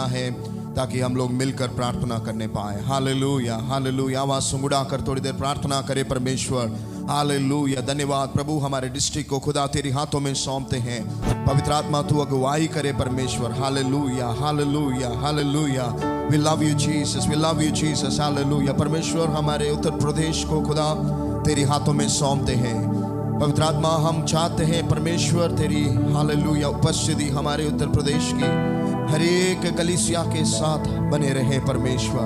है ताकि हम लोग मिलकर प्रार्थना करने पाए। Hallelujah, hallelujah. आवाज सुंगुड़ाकर थोड़ी देर प्रार्थना करें परमेश्वर। हालेलुया, धन्यवाद प्रभु। हमारे डिस्ट्रिक्ट को खुदा तेरी हाथों में सौंपते हैं। पवित्र आत्मा तू अगुवाई करे परमेश्वर। हालेलुया, हालेलुया, हालेलुया। We love you Jesus, we love you Jesus. हालेलुया। परमेश्वर हमारे उत्तर प्रदेश को खुदा तेरी हाथों में सौंपते हैं। पवित्र आत्मा हम चाहते हैं परमेश्वर तेरी हालेलुया उपस्थिति हमारे उत्तर प्रदेश की हर एक कलीसिया के साथ बने रहे परमेश्वर।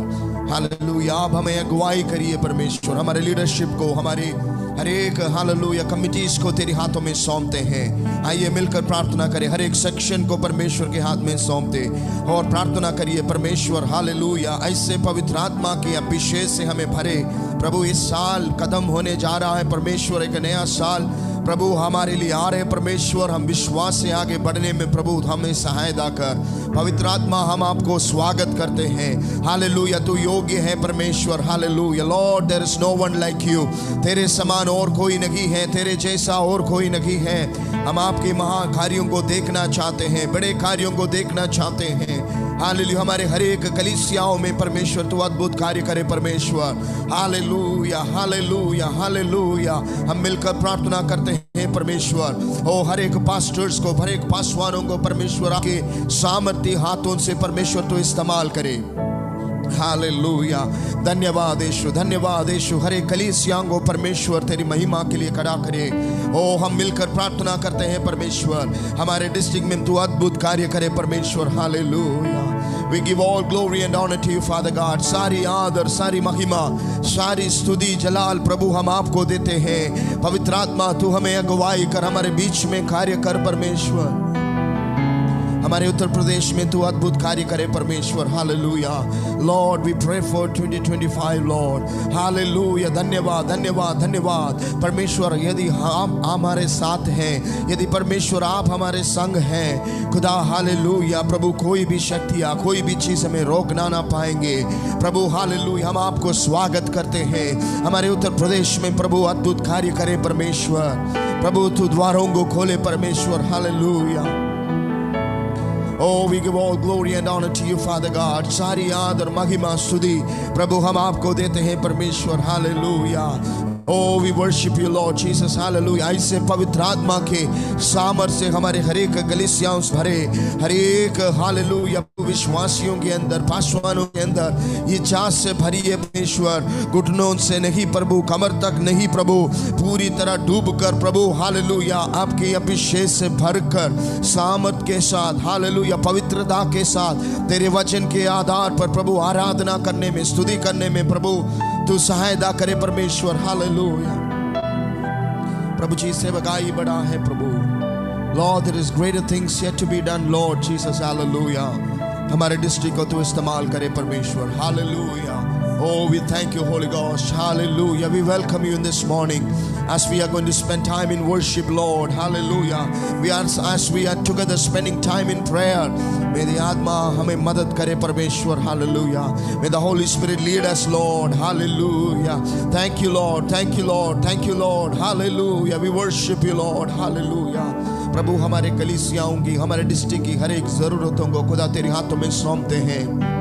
हालेलुया। आप हमें अगुवाई करिए परमेश्वर। हमारे लीडरशिप को, हमारी हर एक हालेलुया कमिटीज को तेरे हाथों में सौंपते हैं। आइए मिलकर प्रार्थना करें। हर एक सेक्शन को परमेश्वर के हाथ में सौंपते और प्रार्थना करिए परमेश्वर। हालेलुया। ऐसे पवित्र आत्मा के अभिषेक से हमें भरे प्रभु। इस साल कदम होने जा रहा है परमेश्वर, एक नया साल प्रभु हमारे लिए आ रहे परमेश्वर। हम विश्वास से आगे बढ़ने में प्रभु हमें सहायता कर। पवित्र आत्मा हम आपको स्वागत करते हैं। हालेलुया। तू योग्य है परमेश्वर। हालेलुया। Lord there is no one like you. तेरे समान और कोई नहीं है, तेरे जैसा और कोई नहीं है। हम आपके महा कार्यों को देखना चाहते हैं, बड़े कार्यों को देखना चाहते हैं। हालेलुया। हमारे हर एक कलीसियाओं में परमेश्वर तू अद्भुत कार्य करे परमेश्वर। हालेलुया, हालेलुया, हालेलुया। हम मिलकर प्रार्थना करते हैं परमेश्वर। ओ हर एक पास्टर्स को, हर एक पासवानों को परमेश्वर आपके सामर्थ्य हाथों से परमेश्वर तो इस्तेमाल करे। हालेलुया। धन्यवाद यीशु, धन्यवाद यीशु। हर एक कलीसियाओं को परमेश्वर तेरी महिमा के लिए खड़ा करे। ओ हम मिलकर प्रार्थना करते हैं परमेश्वर। हमारे डिस्ट्रिक्ट में तू अद्भुत कार्य करे परमेश्वर। Hallelujah. We give all glory and honor to you, Father God. सारी आदर, सारी महिमा, सारी स्तुति जलाल प्रभु हम आपको देते हैं। पवित्र आत्मा तू हमें अगुवाई कर, हमारे बीच में कार्य कर परमेश्वर। हमारे उत्तर प्रदेश में तू अद्भुत कार्य करे परमेश्वर। हालेलुया। Lord we pray for 2025 Lord. हालेलुया। धन्यवाद, धन्यवाद, धन्यवाद परमेश्वर। यदि हम हमारे साथ हैं, यदि परमेश्वर आप हमारे संग हैं खुदा, हालेलुया प्रभु, कोई भी शक्तियाँ, कोई भी चीज़ हमें रोकना ना पाएंगे प्रभु। हालेलुया। हम आपको स्वागत करते हैं हमारे उत्तर प्रदेश में प्रभु। अद्भुत कार्य करे परमेश्वर। प्रभु तू द्वारों को खोले परमेश्वर। Hallelujah. Oh, we give all glory and honor to you, Father God. सारी आदर, महिमा, स्तुति प्रभु हम आपको देते हैं परमेश्वर। Hallelujah. Oh, we worship you, Lord Jesus. Hallelujah. ऐसे पवित्र आत्मा के सामर्थ्य से हमारे हर एक कलीसियाओं से भरे, हर एक हालेलुया विश्वासियों के अंदर, पासवानों के अंदर ये चास से भरी है परमेश्वर। घुटनों से नहीं प्रभु, कमर तक नहीं प्रभु, पूरी तरह डूब कर प्रभु हालेलुया आपके अभिषेक से भरकर सामर्थ के साथ, हालेलुया पवित्रता के साथ तेरे वचन के आधार पर प्रभु आराधना करने में, स्तुति करने में प्रभु तू सहायता करे परमेश्वर। हालेलुया। प्रभु जी सेवकाई बड़ा है प्रभु। Lord, there is greater things yet to be done, Lord Jesus. Hallelujah. हमारे डिस्ट्रिक्ट को तू इस्तेमाल करे परमेश्वर। Hallelujah. Oh, we thank you, Holy Ghost. Hallelujah. We welcome you in this morning as we are going to spend time in worship, Lord. Hallelujah. As we are together spending time in prayer. May the Atma हमें मदद करे परमेश्वर। Hallelujah. May the Holy Spirit lead us, Lord. Hallelujah. Thank you, Lord. Thank you, Lord. Thank you, Lord. Hallelujah. We worship you, Lord. Hallelujah. प्रभु हमारे कलीसियाओं की, हमारे district की हर एक ज़रूरतों को खुदा तेरे हाथों में सौंपते हैं।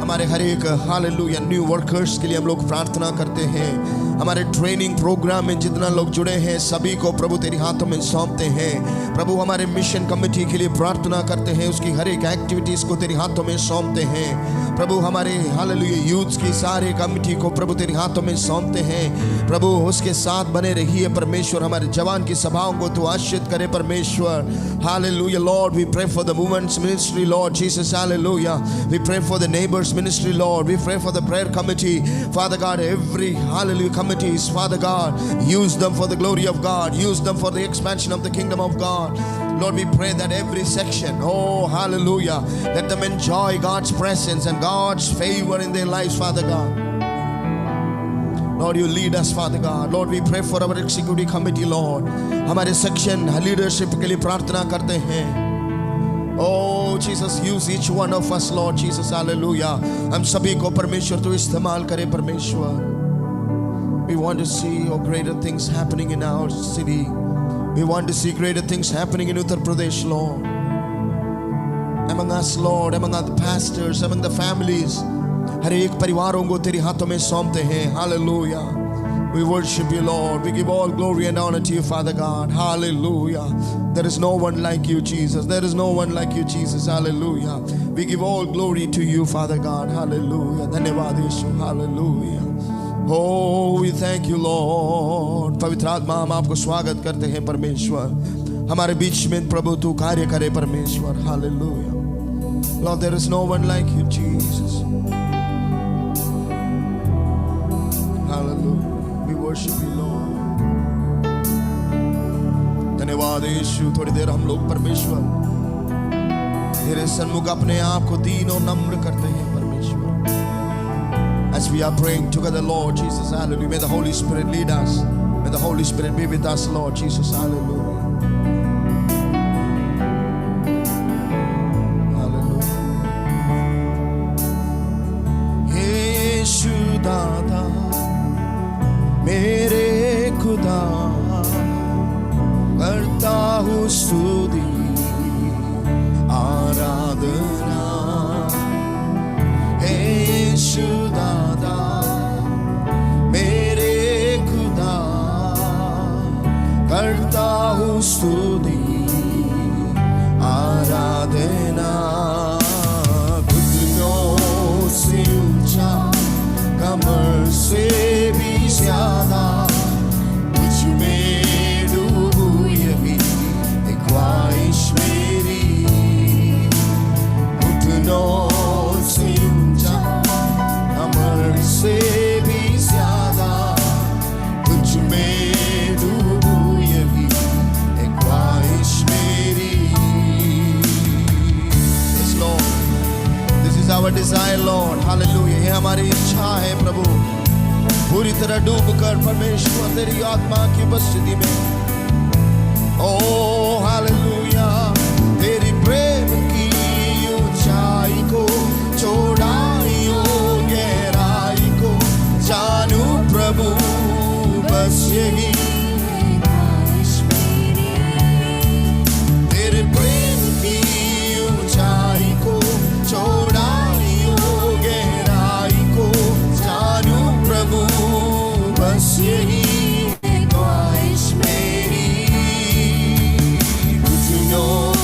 हमारे हर एक हालेलुया न्यू वर्कर्स के लिए हम लोग प्रार्थना करते हैं। हमारे ट्रेनिंग प्रोग्राम में जितना लोग जुड़े हैं सभी को प्रभु तेरे हाथों में सौंपते हैं। प्रभु हमारे मिशन कमेटी के लिए प्रार्थना करते हैं, उसकी हर एक एक्टिविटीज़ को तेरे हाथों में सौंपते हैं। प्रभु हमारे हालेलुया यूथ की सारे कमेटी को प्रभु तेरे हाथों में सौंपते हैं। प्रभु उसके साथ बने रहिए परमेश्वर। हमारे जवान की सभाओं को तू आशीर्वाद करे परमेश्वर। हालेलुया। Lord we pray for the women's ministry Lord Jesus. Hallelujah. We pray for the neighbours ministry, Lord. We pray for the prayer committee, Father God. Every hallelujah committees, Father God, use them for the glory of God, use them for the expansion of the kingdom of God. Lord, we pray that every section, oh hallelujah, let them enjoy God's presence and God's favor in their lives, Father God. Lord, you lead us, Father God. Lord, we pray for our executive committee, Lord. हमारे section leadership के लिए प्रार्थना करते हैं। Oh Jesus, use each one of us, Lord Jesus, hallelujah. हम सभी को परमेश्वर तो इस्तेमाल करे परमेश्वर। We want to see greater things happening in our city. We want to see greater things happening in Uttar Pradesh, Lord. among us, Lord, among the pastors, among the families. हर एक परिवारों को तेरे हाथों में सौंपते हैं. Hallelujah. We worship you, Lord. We give all glory and honor to you, Father God. Hallelujah. There is no one like you, Jesus. There is no one like you, Jesus. Hallelujah. We give all glory to you, Father God. Hallelujah. धन्यवाद यीशु. Hallelujah. Oh, we thank you, Lord. पवित्र आत्मा, हम आपको स्वागत करते हैं परमेश्वर. हमारे बीच में प्रभु तू कार्य करे परमेश्वर. Hallelujah. Lord, there is no one like you, Jesus. Hallelujah. We worship you, Lord. धन्यवाद यीशु. थोड़ी देर हम लोग परमेश्वर तेरे सन्मुख अपने आप को दीन और नम्र करते हैं परमेश्वर. As we are praying together, Lord Jesus, hallelujah. May the Holy Spirit lead us. May the Holy Spirit be with us, Lord Jesus, hallelujah. Hallelujah. यीशु दाता मेरे खुदा करता हूँ स्तुति आराधना. यीशु दाता मेरे खुदा करता हूँ स्तुति आराधना. घुटनों से ऊंचा कमर से भी ज्यादा तुझ में डूबूं यही एक ख्वाहिश मेरी. घुटनों से ऊंचा कमर से भी ज्यादा तुझ में डूबूं यही एक ख्वाहिश मेरी. Yes, Lord. This is our desire, Lord. Hallelujah. ये हमारी इच्छा है प्रभु. पूरी तरह डूब कर परमेश्वर तेरी आत्मा की उपस्थिति में. ओ हालेलुया. तेरी प्रेम की ऊंचाई को चौड़ाइयों गहराई को जानू प्रभु. बस यही तेरे प्रेम की ऊंचाई को चौड़ाइयों गहराई को जानू प्रभु. बस यही ख्वाहिश मेरी. घुटनों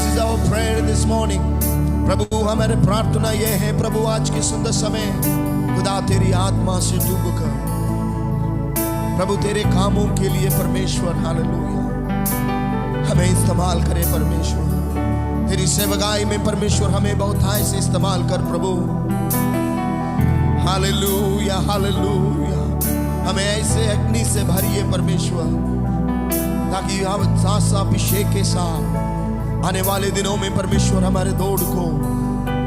This is our prayer this morning. प्रभु हमारे प्रार्थना ये है प्रभु आज के सुंदर समय खुदा तेरी आत्मा से डूब कर प्रभु तेरे कामों के लिए परमेश्वर हालेलुया हमें इस्तेमाल करे परमेश्वर। तेरी सेवकाई में परमेश्वर हमें बहुतायत से इस्तेमाल कर प्रभु हालेलुया हालेलुया। हमें ऐसे अग्नि से भरिए परमेश्वर ताकि हम साथ अभिषेक के साथ आने वाले दिनों में परमेश्वर हमारे दौड़ को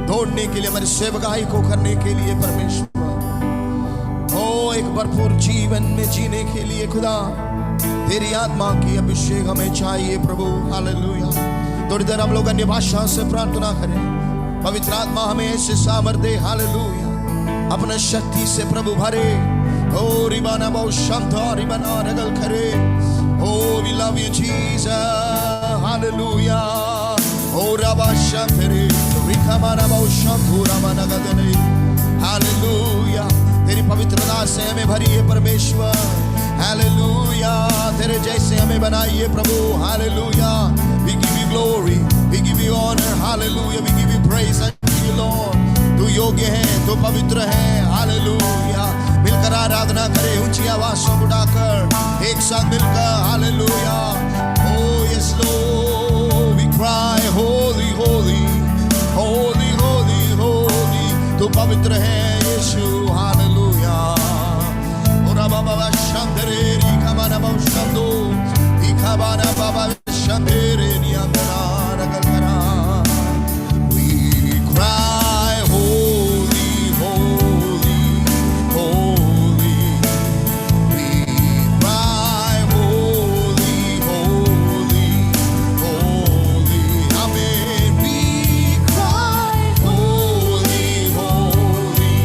दौड़ने के लिए हमारी सेवकाई को करने के लिए परमेश्वर ओ एक भरपूर जीवन में जीने के लिए खुदा तेरी आत्मा की अभिषेक हमें चाहिए प्रभु हालेलुया। थोड़ी देर हम लोग अन्य भाषा से प्रार्थना करें। पवित्र आत्मा हमें ऐसे सामर्थ दे हालेलुया अपने शक्ति से प्रभु भरे ओ रिबाना बहु शांत रिबाना रगल करे Oh, we love you, Jesus. Hallelujah. Oh, Rabba Shantere. Rikamana Bao Shantura Managadane. Hallelujah. तेरी पवित्रता से हमें भरिए परमेश्वर हालेलुया। तेरे जैसे हमें बनाइए प्रभु hallelujah. We give you glory, we give you honor, hallelujah. We give you praise unto you Lord. तू योग्य है, तू पवित्र है हालेलुया। मिलकर आराधना करें ऊंची आवाज़ों को उठाकर एक साथ मिलकर hallelujah. Oh yes Lord, we cry holy holy holy holy holy। तू पवित्र है यीशु हालेलुया। ओरा बाबा शंदरे रिकाबाना बाबा शंदो रिकाबाना बाबा शंदरे नियंत्रणा रगल करा। We cry holy holy holy। We cry holy holy holy। Amen। We cry holy holy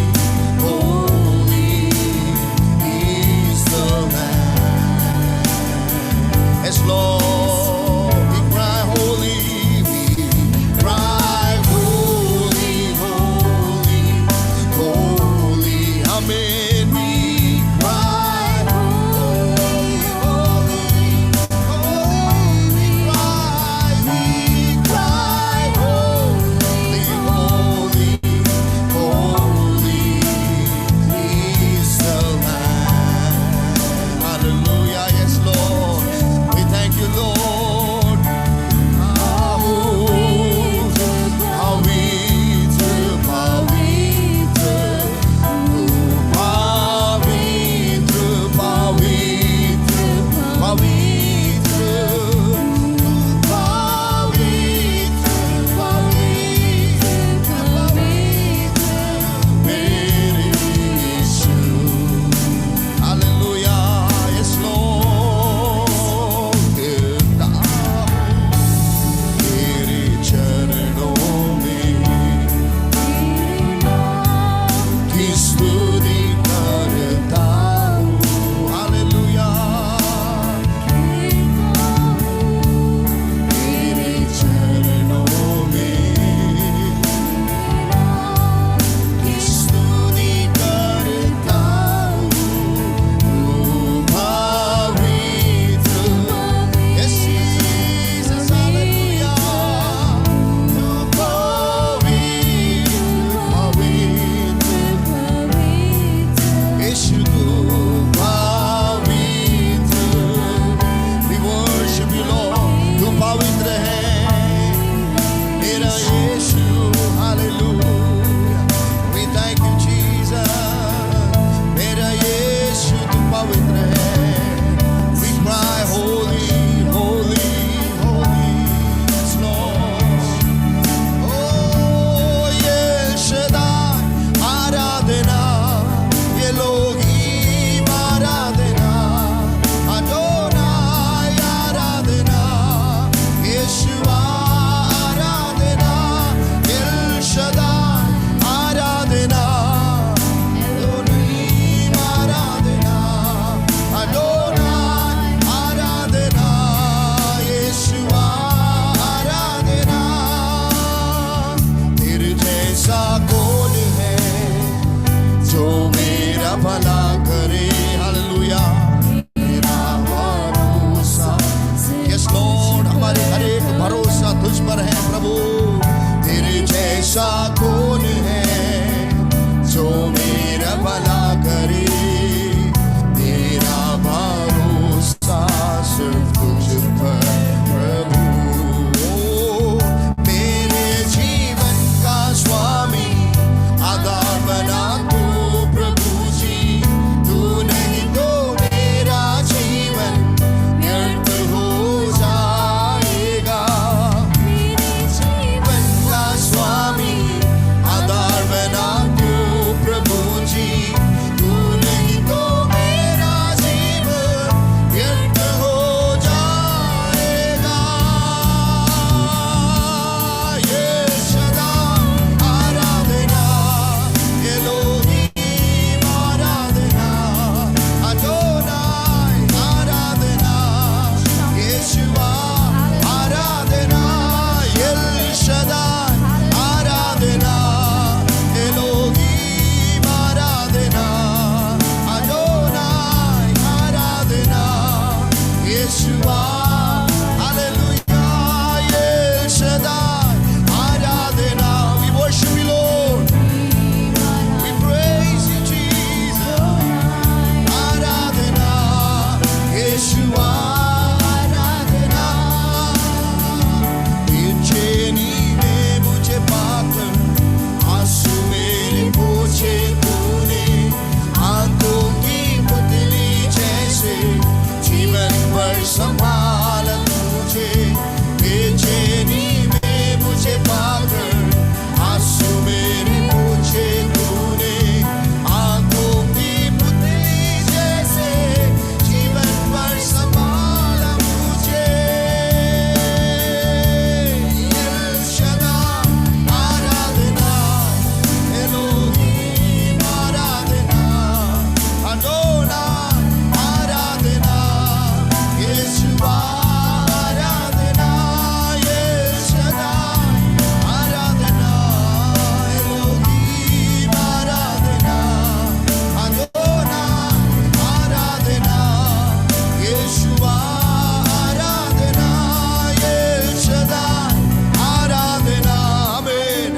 ऐसा कौन है जो मेरा भला करे, तेरा भरोसा सिर्फ तुझ पर प्रभु। मेरे जीवन का स्वामी आधार बना तू प्रभु जी, तू नहीं तो मेरा जीवन व्यर्थ हो जाएगा। मेरे जीवन का स्वामी आधार बना तू प्रभु जी, तू नहीं तो मेरा जीवन व्यर्थ हो जाएगा। ये सदा आराधना, एलोहीम आराधना, अदोनाई आराधना, यीशुआ आराधना, एल शदाई आराधना, एलोहीम आराधना, अदोनाई आराधना, यीशुआ हालेलुया, एल शदाई आराधना। We worship you Lord, we praise you Jesus, आराधना, यीशुआ आराधना। बेचैनी में मुझे पाकर आंसू मेरे पोंछे तूने, आंखों की पुतली जैसे जीवन भर संभाला तुझे। बेचैनी में मुझे पाकर आंसू मेरे पोंछे तूने, आंखों की पुतली जैसे जीवन भर संभाला मुझे। एल शदाई आराधना, एलोहीम आराधना, अदोनाई आराधना, यीशुआ आराधना, एल शदाई आराधना, एलोहीम आराधना, अदोनाई आराधना, यीशुआ आराधना, एल शदाई आराधना। आमीन।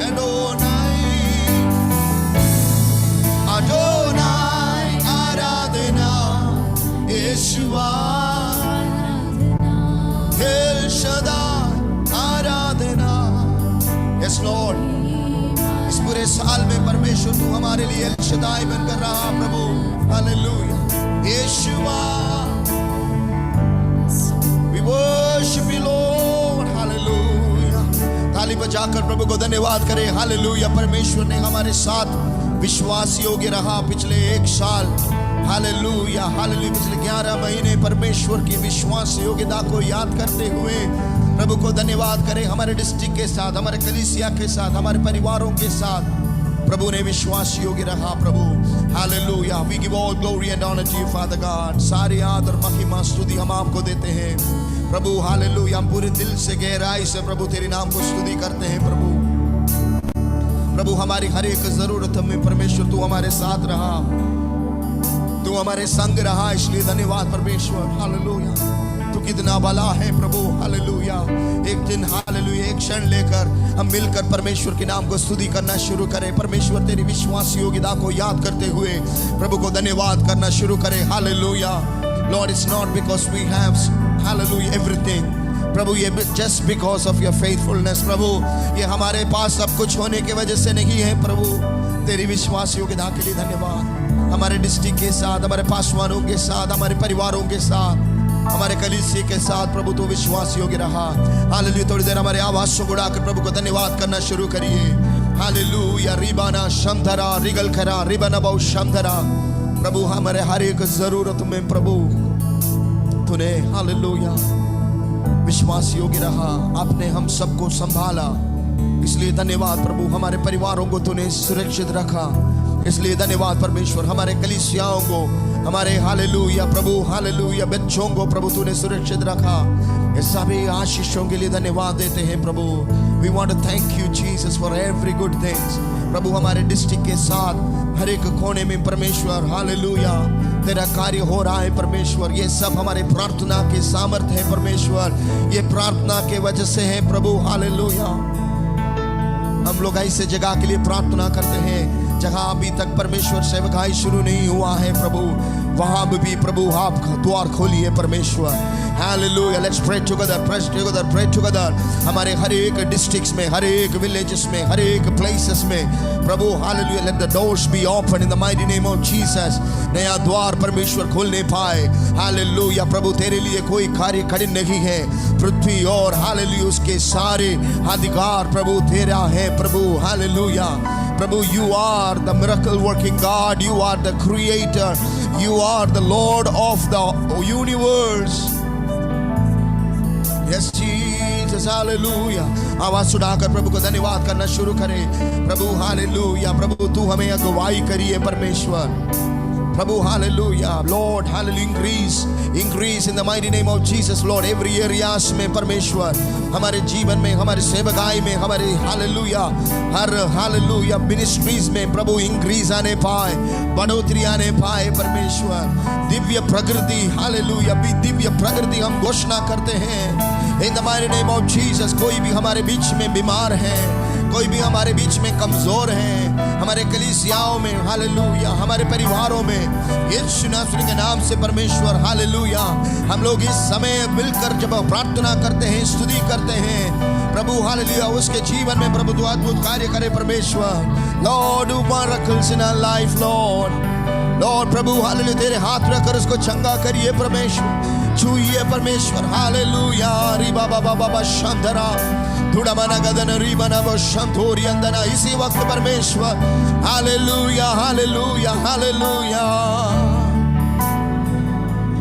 अदोनाई आराधना, यीशुआ एल शदाई आराधना। यस लॉर्ड, इस पूरे साल में परमेश्वर तू हमारे लिए एल शदाई बनकर रहा प्रभु। Hallelujah, Yeshua we worship you Lord, hallelujah. ताली बजाकर प्रभु को धन्यवाद करें। हालेलुया, परमेश्वर ने हमारे साथ विश्वास योग्य रहा पिछले एक साल। Hallelujah, hallelujah. पिछले 11 महीने परमेश्वर की विश्वास योग्यता को याद करते हुए प्रभु को धन्यवाद करें। हमारे डिस्ट्रिक्ट के साथ, हमारे कलीसिया के साथ, हमारे परिवारों के साथ प्रभु ने विश्वास योग्य रहा प्रभु। Hallelujah, we give all glory and honour to you father God. सारी आदर महिमा स्तुति हम आपको देते हैं प्रभु। हालेलुया, हम पूरे दिल से गहराई से प्रभु तेरे नाम को स्तुति करते हैं प्रभु। प्रभु हमारी हर एक जरूरत में परमेश्वर तू हमारे साथ रहा, तू हमारे संग रहा, इसलिए धन्यवाद परमेश्वर। हालेलुया, तू कितना भला है प्रभु। हालेलुया, एक दिन हालेलुया एक क्षण लेकर हम मिलकर परमेश्वर के नाम को स्तुति करना शुरू करें। परमेश्वर तेरी विश्वास योग्यता को याद करते हुए प्रभु को धन्यवाद करना शुरू करें। Hallelujah, Lord it's not because we have hallelujah everything प्रभु, ये just because of your faithfulness प्रभु, ये हमारे पास सब कुछ होने की वजह से नहीं है प्रभु। तेरी विश्वास योग्यता के लिए धन्यवाद। हमारे डिस्ट्रिक्ट के साथ, हमारे पासवानों के साथ, हमारे परिवारों के साथ, हमारे कलीसिया के साथ प्रभु तो विश्वास योग्य रहा। हालेलुया, थोड़ी देर हमारे आवाज़ को उड़ाकर प्रभु को धन्यवाद करना शुरू करिए। हालेलुया, रिबाना शमधरा रिगल खरा रिबना बहु शमधरा। प्रभु हमारे हर एक जरूरत में प्रभु तूने हालेलुया विश्वास योग्य रहा, आपने हम सबको संभाला, इसलिए धन्यवाद प्रभु। हमारे परिवारों को तूने सुरक्षित रखा, इसलिए धन्यवाद परमेश्वर। हमारे कलीसियाओं को, हमारे हालेलुया प्रभु हालेलुया बच्चों को प्रभु तूने सुरक्षित रखा। इस सभी आशीषों के लिए धन्यवाद देते हैं प्रभु। We want to thank you Jesus for every good things. प्रभु हमारे डिस्ट्रिक्ट के साथ हर एक कोने में परमेश्वर हालेलुया तेरा कार्य हो रहा है परमेश्वर। ये सब हमारे प्रार्थना के सामर्थ्य है परमेश्वर, ये प्रार्थना के वजह से है प्रभु। हालेलुया, हम हम लोग ऐसे जगह के लिए प्रार्थना करते हैं जहां अभी तक परमेश्वर सेवकाई शुरू नहीं हुआ है प्रभु, वहां भी प्रभु आप द्वार खोलिए परमेश्वर। Hallelujah, let's pray together, pray together। हमारे हर एक डिस्ट्रिक्ट्स में, हर एक विलेजेस में, हर एक प्लेसेस में प्रभु hallelujah, let the doors be open in the mighty name of Jesus। नया द्वार परमेश्वर खोलने पाए। हालेलुया प्रभु, तेरे लिए कोई कार्य कठिन नहीं है। पृथ्वी और हालेलुया उसके सारे अधिकार प्रभु तेरा है प्रभु। हालेलुया प्रभु, you are the miracle working God, you are the creator, you are the Lord of the universe। Yes Jesus, hallelujah। आवाज उठाकर प्रभु को धन्यवाद करना शुरू करें। प्रभु हालेलुया, प्रभु तू हमें अगुवाई करिए परमेश्वर। प्रभु hallelujah, Lord hallelujah, increase in the mighty name of Jesus Lord, every areas में परमेश्वर, हमारे जीवन में, हमारे सेवकाई में, हमारे हालेलुया हर हालेलुया मिनिस्ट्रीज में प्रभु इंक्रीज आने पाए, बढ़ोतरी आने पाए परमेश्वर। दिव्य प्रकृति हालेलुया, दिव्य प्रकृति हम घोषणा करते हैं in the mighty name of Jesus। कोई भी हमारे बीच में बीमार है, कोई भी हमारे बीच में कमजोर है, हमारे कलीसियाओं में हालेलुया, हमारे परिवारों में यीशु नासरी के नाम से परमेश्वर हालेलुया, हम लोग इस समय मिलकर जब प्रार्थना करते हैं, स्तुति करते हैं प्रभु हालेलुया, उसके जीवन में प्रभु तू अद्भुत कार्य करे परमेश्वर। Lord do miracles in our life Lord प्रभु हालेलुया, तेरे हाथ रखकर उसको चंगा करिए परमेश्वर, छूइए परमेश्वर। हालेलुया रिबा बाबा बाबा शंधरा थोड़ा मना गदन रिबना वो शंतोरी अंदना, इसी वक्त परमेश्वर हालेलुया हालेलुया hallelujah.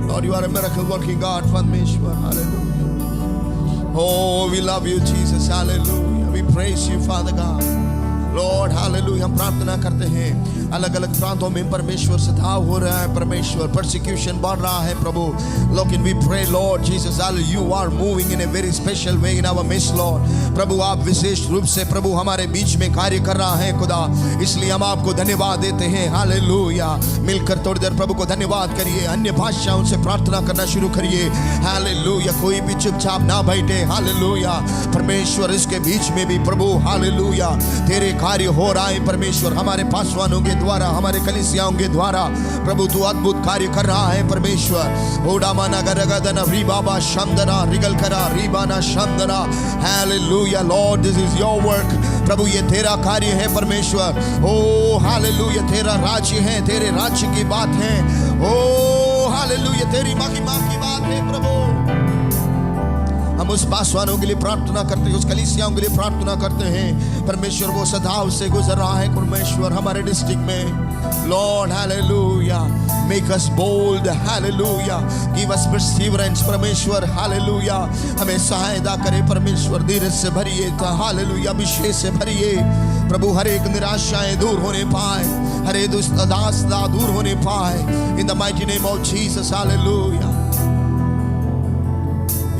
Lord, you are a miracle working God परमेश्वर। Hallelujah। Oh, we love you Jesus। Hallelujah। We praise you Father God। Lord hallelujah, हम प्रार्थना करते हैं अलग अलग प्रांतों में परमेश्वर सताव हो रहा है परमेश्वर, परसिक्यूशन बढ़ रहा है प्रभु। लेकिन we pray Lord Jesus, you are moving in a very special way in our midst Lord। प्रभु आप विशेष रूप से प्रभु हमारे बीच में कार्य कर रहा है खुदा, इसलिए हम आपको धन्यवाद देते हैं। हालेलुया, मिलकर थोड़ी देर प्रभु को धन्यवाद करिए, अन्य भाषाओं से प्रार्थना करना शुरू करिए। हालेलुया, कोई भी चुपचाप ना बैठे। हालेलुया परमेश्वर, इसके बीच में भी प्रभु हालेलुया तेरे कार्य हो रहा है परमेश्वर, हमारे पासवानों के द्वारा, हमारे कलीसियाओं के द्वारा प्रभु तू अद्भुत कार्य कर रहा है परमेश्वर। ओडा माना गरगदना रीबाबा शंदना रिगल करा रीबाना शंदना। Hallelujah Lord, this is your work प्रभु, ये तेरा कार्य है परमेश्वर। ओ हालेलुया, तेरा राज्य है, तेरे राज्य की बात है। ओ हालेलुया, तेरी महिमा की बात है प्रभु। हम उस पासवानों के लिए प्रार्थना करते हैं, उस कलीसियाओं के लिए प्रार्थना करते हैं परमेश्वर, वो सदाव से गुजर रहा है परमेश्वर हमारे डिस्ट्रिक्ट में। लॉर्ड हालेलुया, मेक अस बोल्ड हालेलुया, गिव अस परसिवरेंस परमेश्वर। हालेलुया, हमें सहायता करे परमेश्वर, धीरज से भरिए हालेलुया, अभिषेक से भरिए प्रभु, हर एक निराशाएं दूर होने पाए, हर एक उदासता दूर होने पाए in the mighty name of Jesus. Hallelujah,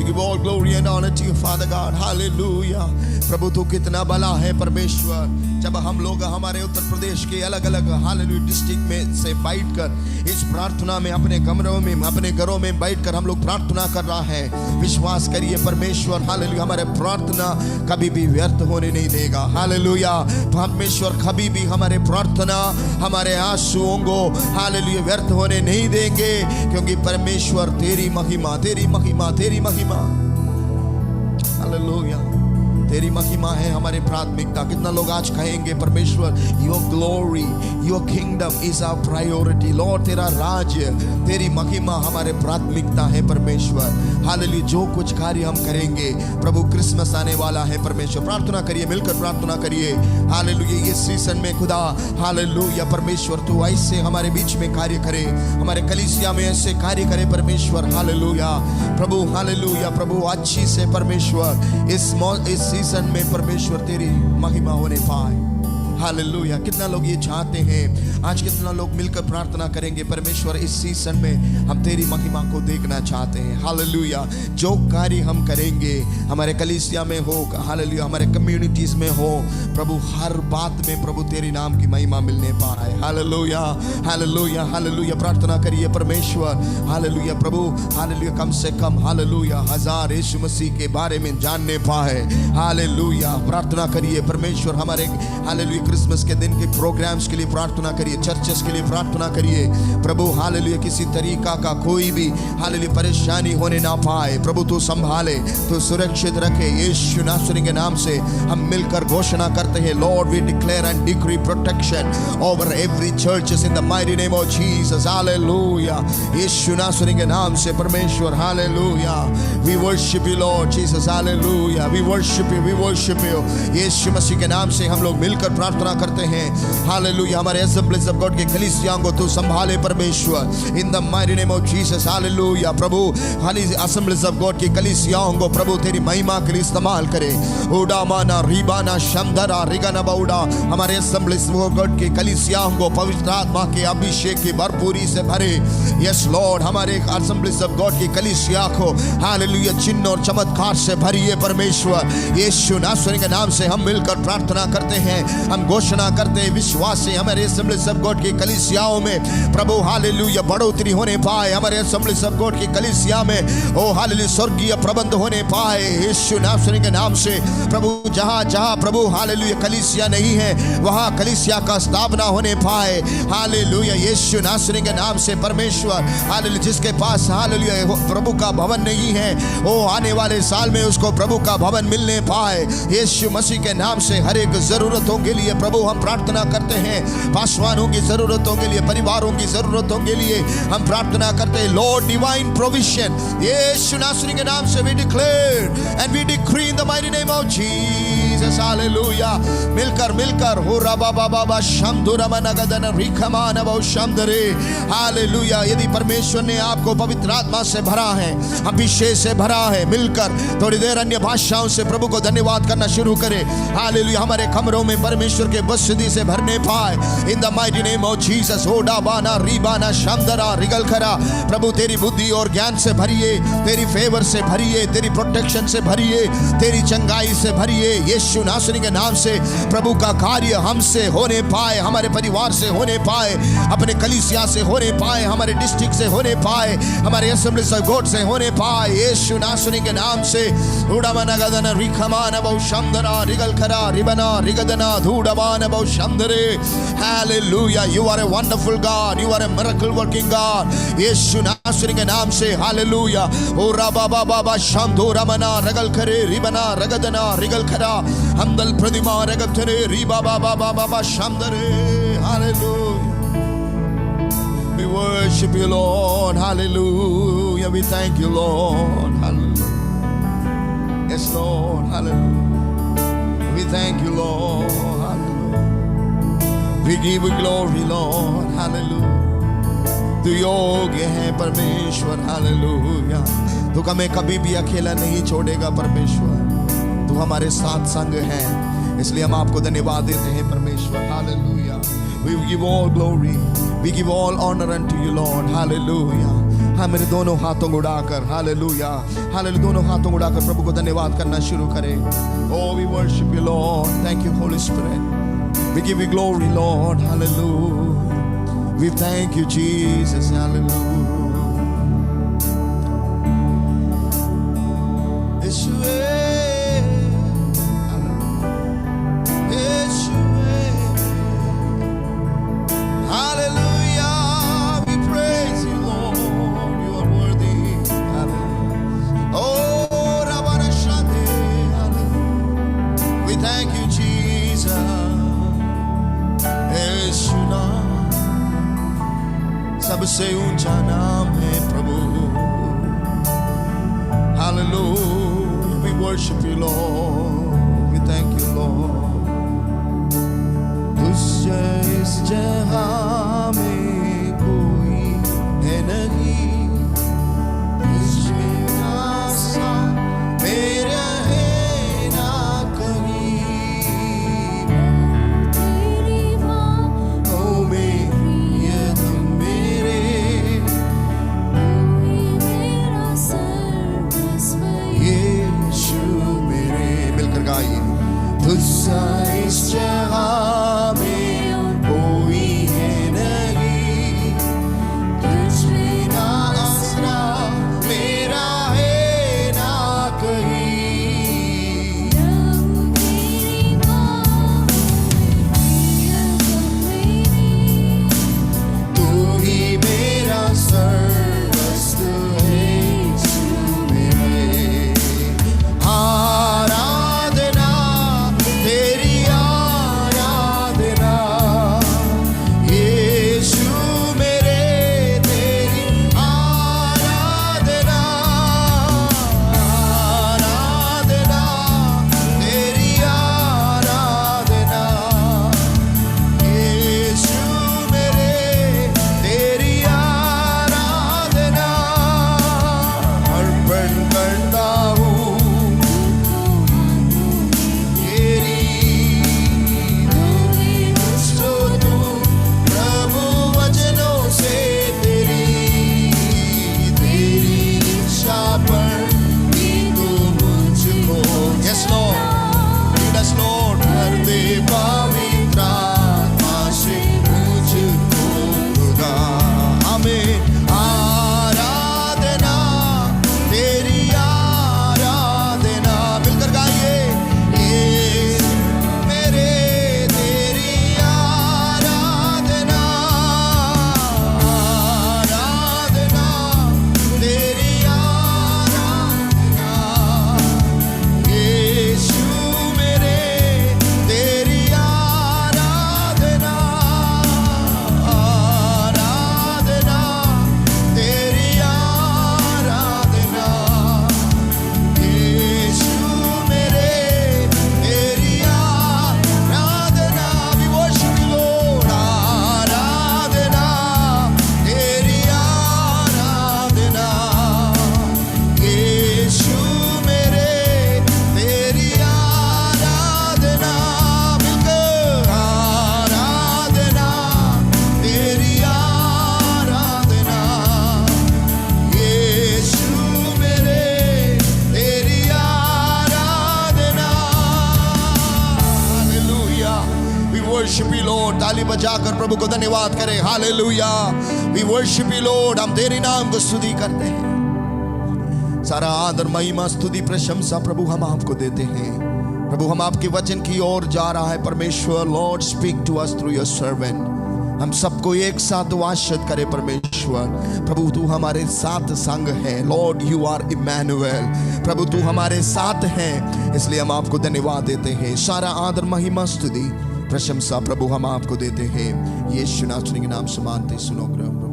give all glory and honor to you Father God। Hallelujah। प्रभु तू कितना भला है परमेश्वर। जब हम लोग हमारे उत्तर प्रदेश के अलग अलग हालेलुया डिस्ट्रिक्ट में से बैठकर इस प्रार्थना में अपने कमरों में, अपने घरों में बैठकर हम लोग प्रार्थना कर रहा है, विश्वास करिए परमेश्वर हालेलुया हमारे प्रार्थना कभी भी व्यर्थ होने नहीं देगा। हालेलुया, परमेश्वर कभी भी हमारे प्रार्थना, हमारे आंसुओं को हालेलुया व्यर्थ होने नहीं देंगे, क्योंकि परमेश्वर तेरी महिमा, तेरी महिमा, तेरी महिमा हालेलुया, तेरी महिमा है हमारी प्राथमिकता। कितना लोग आज कहेंगे परमेश्वर, your glory, your kingdom is our priority. Lord तेरा राज्य, तेरी महिमा हमारे प्राथमिकता है परमेश्वर। हालेलुया, जो कुछ कार्य हम करेंगे प्रभु, क्रिसमस आने वाला है परमेश्वर, प्रार्थना करिए, मिलकर प्रार्थना करिए। हालेलुया, ये सीजन में खुदा हालेलुया परमेश्वर तू ऐसे हमारे बीच में कार्य करे, हमारे कलीसिया में ऐसे कार्य करे परमेश्वर। हालेलुया प्रभु, हालेलुया प्रभु, अच्छी से परमेश्वर इस सीजन में परमेश्वर तेरी महिमा होने पाए। हालेलुया। कितना लोग ये चाहते हैं, आज कितना लोग मिलकर प्रार्थना करेंगे, परमेश्वर इस सीजन में हम तेरी महिमा को देखना चाहते हैं। हालेलुया। जो कार्य हम करेंगे हमारे कलीसिया में हो, हालेलुया, हमारे कम्युनिटीज में हो, प्रभु हर बात में प्रभु तेरी नाम की महिमा मिलने पाए। हालेलुया, हालेलुया, हालेलुया। प्रार्थना करिए परमेश्वर, हालेलुया प्रभु, हालेलुया, कम से कम हालेलुया 1000 यीशु मसीह के बारे में जानने पाए। हालेलुया। प्रार्थना करिए परमेश्वर, हमारे हालेलुया क्रिसमस के दिन के प्रोग्राम्स के लिए प्रार्थना करिए, चर्चेस के लिए प्रार्थना करिए प्रभु। हालेलुया, किसी तरीका का कोई भी हालेलुया परेशानी होने ना पाए। प्रभु तू संभाले, तू सुरक्षित रखे। यीशु नासरी के नाम से हम मिलकर घोषणा करते हैं, Lord we declare and decree protection over every churches in the mighty name of Jesus. Hallelujah. यीशु नासरी के नाम से परमेश्वर, hallelujah, we worship you Lord Jesus. Hallelujah, we worship you, we worship you. यीशु मसीह के नाम से हम लोग मिलकर प्रार्थना करते हैं। हालेलुया। हमारे असेंबलीज ऑफ गॉड के कलीसिया को तू संभाले परमेश्वर, इन the mighty name of Jesus. Hallelujah Prabhu, hallelujah assemblies of God की कलीसियाओं को प्रभु तेरी महिमा के लिए इस्तेमाल करे। उडा माना रीबाना शंदरा रिगाना बाउडा, हमारे असेंबलीज ऑफ गॉड की कलीसियाओं को पवित्र आत्मा के अभिषेक की भरपूरी से भरे। यस लॉर्ड, हमारे असेंबलीज ऑफ गॉड की कलीसिया को हालेलुया चिन्ह और चमत्कार से भरिए परमेश्वर। यीशु नासरी के नाम से हम मिलकर प्रार्थना करते हैं, हम घोषणा करते हैं, विश्वास से हमारे असेंबलीज ऑफ गॉड की कलीसियाओं में प्रभु हालेलुया बढ़ोतरी होने पाए। हमारे असेंबलीज ऑफ गॉड की कलीसिया में ओ हालेलुया स्वर्गीय प्रबंध होने पाए। यीशु नासरी के नाम से प्रभु, जहां जहां प्रभु हालेलुया कलीसिया नहीं है वहां कलीसिया का स्थापना होने पाए। हालेलुया। यीशु नासरी के नाम से परमेश्वर, हालेलुया जिसके पास हालेलुया प्रभु का भवन नहीं है, वो आने वाले साल में उसको प्रभु का भवन मिलने पाए। यीशु मसीह के नाम से हर एक जरूरतों के लिए प्रभु हम प्रार्थना करते हैं। पासवानों की जरूरतों के लिए, परिवारों की जरूरतों के लिए हम प्रार्थना करते हैं। लॉर्ड डिवाइन प्रोविजन, यीशु नासरी के नाम से we declare and we decree in the mighty name of Jesus. हालेलुया। मिलकर मिलकर हो रबा बाबा बा शमदुरा मनगदन रिखमान बहु शमदरे। हालेलुया। यदि परमेश्वर ने आपको पवित्र आत्मा से भरा है, अभिषेक से भरा है, मिलकर थोड़ी देर अन्य भाषाओं से प्रभु को धन्यवाद करना शुरू करें। हालेलुया। हमारे कमरों में परमेश्वर के बसदी से भरने पाए in the mighty name of Jesus. ओडा बाना रीबाना शमदरा रिगल खरा, प्रभु तेरी बुद्धि और ज्ञान से भरिए, तेरी फेवर से भरिए, तेरी प्रोटेक्शन से भरिए, तेरी चंगाई से भरिए। यीशु नासरी के नाम से प्रभु का कार्य हमसे होने पाए, हमारे परिवार से होने पाए, अपने कलीसिया से होने पाए, हमारे डिस्ट्रिक्ट से होने पाए, हमारे असेंबलीज ऑफ गॉड से होने पाए। यीशु नासरी के नाम से उड़ामना गदन रिखमान बहु शमदरा रिगल खरा रिबना रिगदना धूड़बान बहु शमदरे। Hallelujah. You are a wonderful God, you are a miracle working God. यीशु नासरी के नाम से हालेलुया। ओ राबा बाबा शमदो रमना रगल खरे रिबना रगदना रिगल खरा हमदल प्रतिमा रगतरे रिबा बाबा बाबा शमदरे। Hallelujah. We worship you, Lord. Hallelujah. We thank you, Lord. Hallelujah. Yes, Lord. Hallelujah. We thank you, Lord. Hallelujah. We give you glory, Lord. Hallelujah. तू योग्य है परमेश्वर। हालेलुया। तू हमें कभी भी अकेला नहीं छोड़ेगा परमेश्वर, तू हमारे साथ संग है, इसलिए हम आपको धन्यवाद देते हैं परमेश्वर। Hallelujah. We give all glory, we give all honor unto you, Lord. Hallelujah. हम मेरे दोनों हाथों को उड़ाकर, हालेलुया, हालेलुया, दोनों हाथों को उड़ाकर प्रभु को धन्यवाद करना शुरू करें। Oh, we worship you, Lord. Thank you, Holy Spirit. We give you glory, Lord. Hallelujah. We thank you, Jesus. Hallelujah. Yeshua. सबसे ऊंचा नाम है प्रभु। Hallelujah. We worship you, Lord. We thank you, Lord. तुझसे इस जहां में कोई है नहीं, तुझमें आसा मेरा है ना कहीं। तुझसा इस जहां में और कोई है नहीं, तुझ बिना आसरा मेरा है ना कहीं। तू ही मेरा सर्वस्व है यीशु मेरे। आराधना तेरी आराधना यीशु मेरे, तेरी आराधना। आराधना तेरी आराधना यीशु मेरे, तेरी आराधना। अर्पण करता हूँ तेरी मुझको तू, प्रभु वचनों से तेरी इच्छा पर भी तू मुझको। Yes Lord, lead us Lord, कर दे पवित्र आत्मा से मुझको खुदा। आमीन। आराधना तेरी आराधना, मिलकर गाइए। यीशु मेरे, तेरी आराधना। आराधना तेरी आराधना यीशु मेरे, तेरी आराधना। आराधना तेरी आराधना यीशु मेरे, तेरी आराधना। We worship you Lord। आराधना तेरी आराधना यीशु मेरे, तेरी आराधना। मिलकर आराधना तेरी आराधना यीशु मेरे, तेरी आराधना। Hallelujah. We worship you Lord। ताली बजाकर प्रभु को धन्यवाद करें। Hallelujah. We worship you Lord। हम तेरे नाम को स्तुति करते हैं। सारा आदर महिमा स्तुति प्रशंसा प्रभु हम आपको देते हैं। प्रभु हम आपके वचन की ओर जा रहा है परमेश्वर। Lord speak to us through your servant. हम सबको एक साथ आशीष करे परमेश्वर। प्रभु तू हमारे साथ संग है। Lord you are Emmanuel. प्रभु तू हमारे साथ है, इसलिए हम आपको धन्यवाद देते हैं। सारा आदर महिमा स्तुति प्रशंसा प्रभु हम आपको देते हैं। यीशु नासरी के नाम से मानते सुनो प्रभु।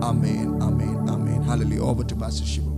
आमीन आमीन आमीन। हालेलुया। Over to pastor Shiv.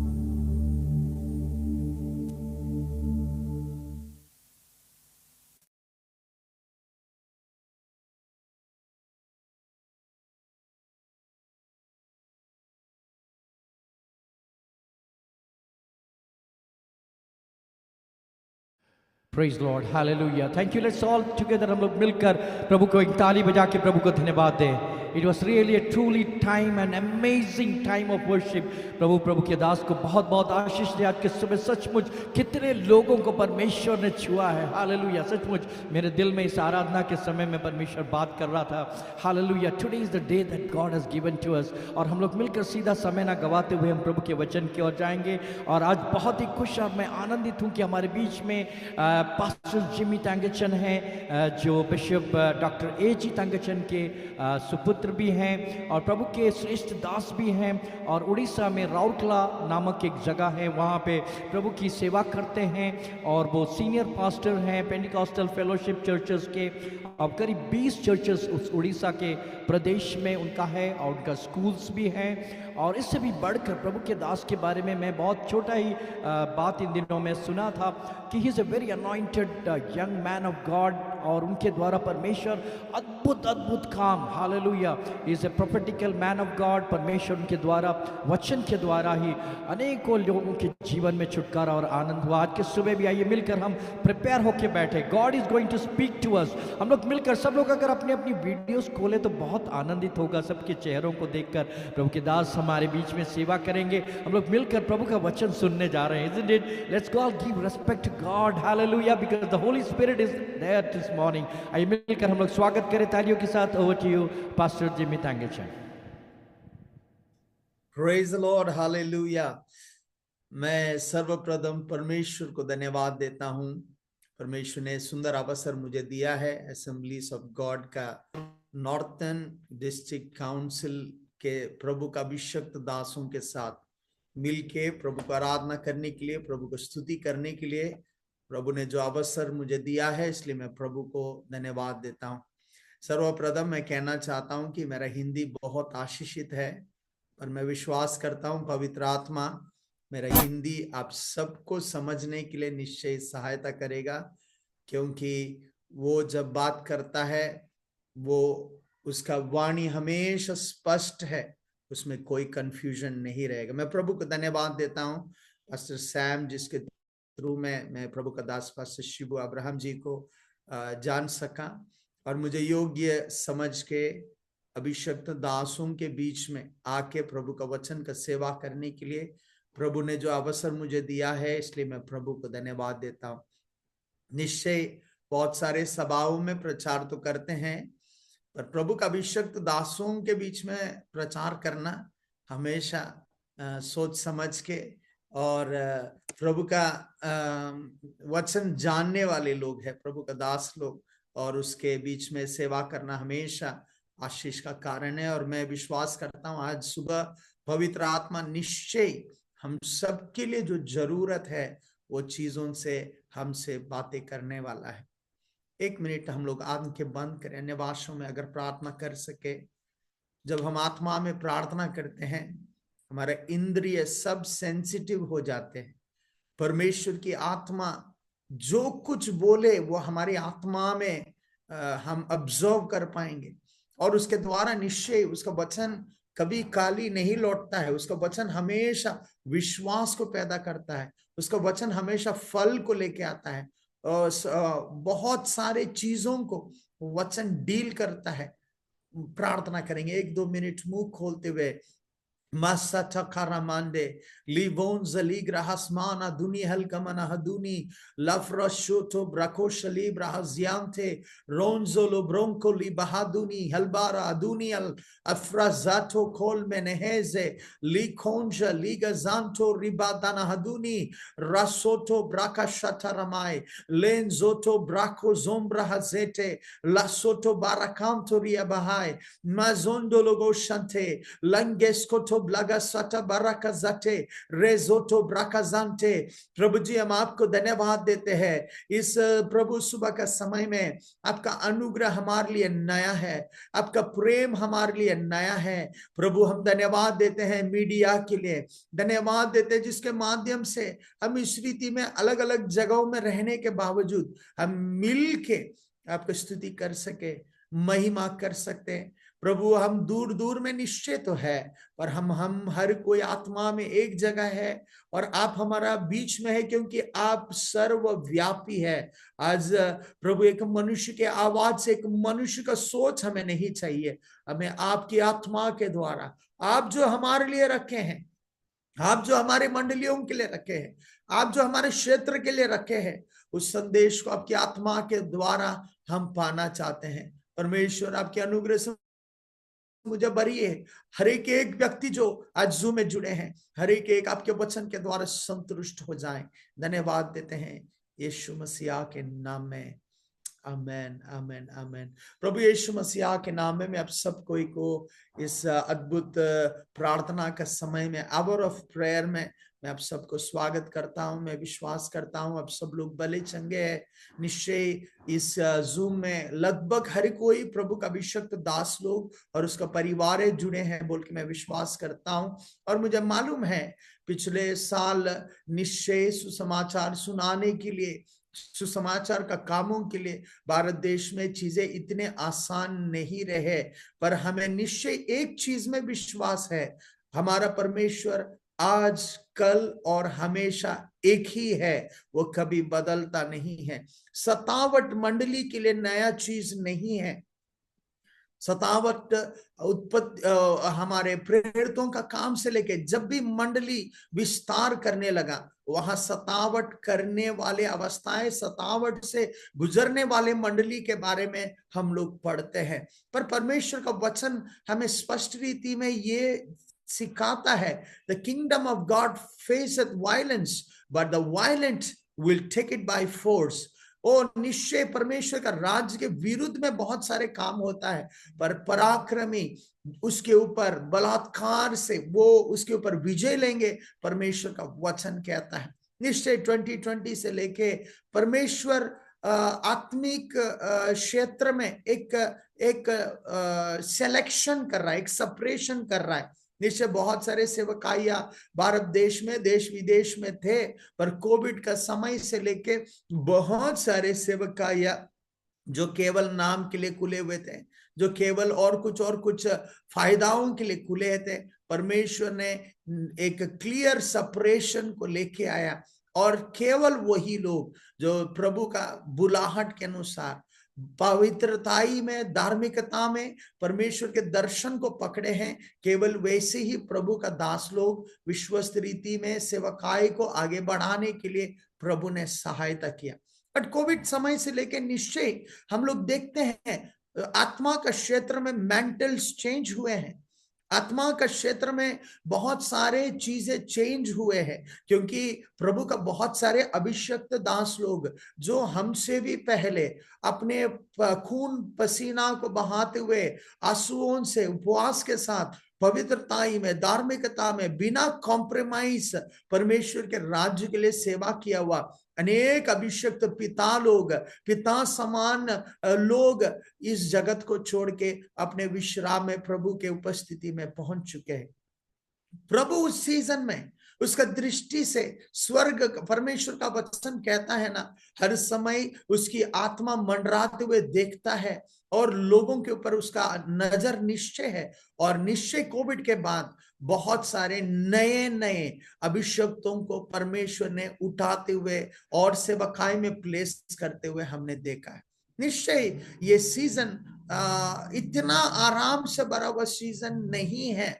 Praise Lord, hallelujah. Thank you. Let's all together हम लोग मिलकर प्रभु को एक ताली बजा के प्रभु को धन्यवाद दें। It was really a truly time and amazing time of worship। प्रभु के दास को बहुत बहुत आशीष दे। आज के सुबह सचमुच कितने लोगों को परमेश्वर ने छुआ है। हालेलुया। सचमुच मेरे दिल में इस आराधना के समय में परमेश्वर बात कर रहा था। हालेलुया। Today is the day that God has given to us. और हम लोग मिलकर सीधा समय ना गवाते हुए हम प्रभु के वचन की ओर जाएंगे। और आज बहुत ही खुश और मैं आनंदित हूँ कि हमारे बीच में पास्टर जिमी तांगचन हैं, जो बिशप डॉक्टर ए.जी. तांगचन के सुपुत्र भी हैं और प्रभु के श्रेष्ठ दास भी हैं। और उड़ीसा में राउरकेला नामक एक जगह है, वहाँ पे प्रभु की सेवा करते हैं। और वो सीनियर पास्टर हैं पेंटिकॉस्टल फेलोशिप चर्चेस के। अब करीब 20 चर्चेस उस उड़ीसा के प्रदेश में उनका है और उनका स्कूल्स भी हैं। और इससे भी बढ़कर प्रभु के दास के बारे में मैं बहुत छोटा ही बात इन दिनों में सुना था कि he is a very anointed young man of God. और उनके द्वारा परमेश्वर अद्भुत अद्भुत काम, hallelujah, is a prophetical man of God. परमेश्वर उनके द्वारा वचन के द्वारा ही अनेकों लोगों के जीवन में छुटकारा और आनंद हुआ। आज के सुबह भी आइए मिलकर हम प्रिपेयर होके बैठे। God is going to speak to us. हम लोग मिलकर सब लोग अगर अपनी अपनी वीडियोस खोले तो बहुत आनंदित होगा सबके चेहरों को देखकर। प्रभु के दास हमारे बीच में सेवा करेंगे। हम लोग मिलकर प्रभु का वचन सुनने जा रहे हैं। Isn't it? Let's all give respect to God. Hallelujah, because the Holy Spirit is there this morning. आइए मिलकर हम लोग स्वागत करें तालियों के साथ। Over to you, Pastor Jimmy Tangecha. Praise the Lord, hallelujah. मैं सर्वप्रथम परमेश्वर को धन्यवाद देता हूँ। परमेश्वर ने सुंदर अवसर मुझे दिया है असेंबलीज ऑफ गॉड का नॉर्थन डिस्ट्रिक्ट काउंसिल के प्रभु का अभिषिक्त दासों के साथ मिलके प्रभु को आराधना करने के लिए, प्रभु को स्तुति करने के लिए प्रभु ने जो अवसर मुझे दिया है, इसलिए मैं प्रभु को धन्यवाद देता हूँ। सर्वप्रथम मैं कहना चाहता हूँ कि मेरा हिंदी बहुत आशीषित है और मैं विश्वास करता हूँ पवित्र आत्मा मेरा हिंदी आप सबको समझने के लिए निश्चय सहायता करेगा, क्योंकि वो जब बात करता है वो उसका वाणी हमेशा स्पष्ट है, उसमें कोई कंफ्यूजन नहीं रहेगा। मैं प्रभु को धन्यवाद देता हूँ पास्टर सैम जिसके थ्रू में मैं प्रभु का दास पास्टर शिबू अब्राहम जी को जान सका और मुझे योग्य समझ के अभिषिक्त दासों के बीच में आके प्रभु का वचन का सेवा करने के लिए प्रभु ने जो अवसर मुझे दिया है, इसलिए मैं प्रभु को धन्यवाद देता हूँ। निश्चय बहुत सारे सभाओं में प्रचार तो करते हैं, पर प्रभु का अभिषिक्त दासों के बीच में प्रचार करना हमेशा सोच समझ के और प्रभु का वचन जानने वाले लोग हैं, प्रभु का दास लोग, और उसके बीच में सेवा करना हमेशा आशीष का कारण है। और मैं विश्वास करता हूँ आज सुबह पवित्र आत्मा निश्चय हम सब के लिए जो जरूरत है वो चीजों से हमसे बातें करने वाला है। एक मिनट हम लोग आंखें बंद करें, अन्य भाषाओं में अगर प्रार्थना कर सके। जब हम आत्मा में प्रार्थना करते हैं हमारे इंद्रिय सब सेंसिटिव हो जाते हैं। परमेश्वर की आत्मा जो कुछ बोले वो हमारी आत्मा में हम ऑब्जर्व कर पाएंगे और उसके द्वारा निश्चय उसका वचन कभी खाली नहीं लौटता है। उसका वचन हमेशा विश्वास को पैदा करता है, उसका वचन हमेशा फल को लेके आता है और बहुत सारे चीजों को वचन डील करता है। प्रार्थना करेंगे 1-2 मिनट मुंह खोलते हुए। Masata karamande livon zaligra hasmana duni helkamana haduni lafrashoto brakosha libra haziante ronzolo bronco libahaduni helbara aduni al afrazato kol meneheze likonja liga zanto ribadana haduni rasoto braka shataramai lenzoto brako zombra hazete lasoto barakanto riabahai mazondo logo shante langeskoto ब्लगा सटा बरका जटे रेजोटो ब्राकाजांटे। प्रभु जी हम आपको धन्यवाद देते हैं इस प्रभु सुबह का समय में। आपका अनुग्रह हमारे लिए नया है, आपका प्रेम हमारे लिए नया है। प्रभु हम धन्यवाद देते हैं मीडिया के लिए, धन्यवाद देते हैं जिसके माध्यम से हम इस रीति में अलग अलग जगहों में रहने के बावजूद हम मिल के आपकी स्तुति कर सके, महिमा कर सकते। प्रभु हम दूर दूर में निश्चय तो है, पर हम हर कोई आत्मा में एक जगह है और आप हमारा बीच में है, क्योंकि आप सर्वव्यापी है। आज प्रभु एक मनुष्य के आवाज से, एक मनुष्य का सोच हमें नहीं चाहिए, हमें आपकी आत्मा के द्वारा, आप जो हमारे लिए रखे हैं, आप जो हमारे मंडलियों के लिए रखे हैं, आप जो हमारे क्षेत्र के लिए रखे हैं, उस संदेश को आपकी आत्मा के द्वारा हम पाना चाहते हैं। परमेश्वर आपके अनुग्रह से मुझे भरिए हर एक व्यक्ति जो आज जूम में जुड़े हैं, हर एक आपके वचन के द्वारा संतुष्ट हो जाएं। धन्यवाद देते हैं यीशु मसीह के नाम में, आमेन आमेन आमेन। प्रभु यीशु मसीह के नाम में मैं आप सब कोई को इस अद्भुत प्रार्थना का समय में, आवर ऑफ प्रेयर में मैं आप सबको स्वागत करता हूं। मैं विश्वास करता हूं आप सब लोग भले चंगे हैं। निश्चय इस जूम में लगभग हर कोई प्रभु का अभिषिक्त दास लोग और उसका परिवार जुड़े हैं बोल के मैं विश्वास करता हूं। और मुझे मालूम है पिछले साल निश्चय सुसमाचार सुनाने के लिए, सुसमाचार का कामों के लिए भारत देश में चीजें इतने आसान नहीं रहे, पर हमें निश्चय एक चीज में विश्वास है, हमारा परमेश्वर आज कल और हमेशा एक ही है, वो कभी बदलता नहीं है। 57 मंडली के लिए नया चीज नहीं है, सतावट उत्पत्ति हमारे प्रेरितों का काम से लेके जब भी मंडली विस्तार करने लगा, वहां सतावट करने वाले अवस्थाएं, सतावट से गुजरने वाले मंडली के बारे में हम लोग पढ़ते हैं। पर परमेश्वर का वचन हमें स्पष्ट रीति में ये सिखाता है, द किंगडम ऑफ गॉड फेसeth violence but the violent will take it by force. और निश्चय परमेश्वर का राज्य के विरुद्ध में बहुत सारे काम होता है, पर पराक्रमी उसके ऊपर बलात्कार से वो उसके ऊपर विजय लेंगे, परमेश्वर का वचन कहता है। निश्चय 2020 से लेके परमेश्वर आत्मिक क्षेत्र में एक सिलेक्शन कर रहा है, एक सेपरेशन कर रहा है। निश्चय बहुत सारे सेवकाइया भारत देश में, देश विदेश में थे, पर कोविड का समय से लेके बहुत सारे सेवकाइया जो केवल नाम के लिए खुले हुए थे, जो केवल और कुछ फायदाओं के लिए खुले थे, परमेश्वर ने एक क्लियर सेपरेशन को लेके आया। और केवल वही लोग जो प्रभु का बुलाहट के अनुसार पवित्रताई में, धार्मिकता में परमेश्वर के दर्शन को पकड़े हैं, केवल वैसे ही प्रभु का दास लोग विश्वस्त रीति में सेवकाई को आगे बढ़ाने के लिए प्रभु ने सहायता किया। बट कोविड समय से लेकर निश्चय हम लोग देखते हैं आत्मा का क्षेत्र में मेंटल्स चेंज हुए हैं, आत्मा का क्षेत्र में बहुत सारे चीजें चेंज हुए हैं, क्योंकि प्रभु का बहुत सारे अभिषिक्त दास लोग जो हमसे भी पहले अपने खून पसीना को बहाते हुए आंसुओं से उपवास के साथ पवित्रताई में, धार्मिकता में, बिना कॉम्प्रोमाइज परमेश्वर के राज्य के लिए सेवा किया हुआ अनेक अभिषिक्त पिता लोग, पिता समान लोग इस जगत को छोड़ के अपने विश्राम में प्रभु के उपस्थिति में पहुंच चुके हैं। प्रभु उस सीजन में उसका दृष्टि से स्वर्ग, परमेश्वर का वचन कहता है ना, हर समय उसकी आत्मा मंडराते हुए देखता है और लोगों के ऊपर उसका नजर निश्चय है। और निश्चय कोविड के बाद बहुत सारे नए अभिषिक्तों को परमेश्वर ने उठाते हुए और सेवकाई में प्लेस करते हुए हमने देखा है। निश्चय ये सीजन इतना आराम से भरा हुआ सीजन नहीं है,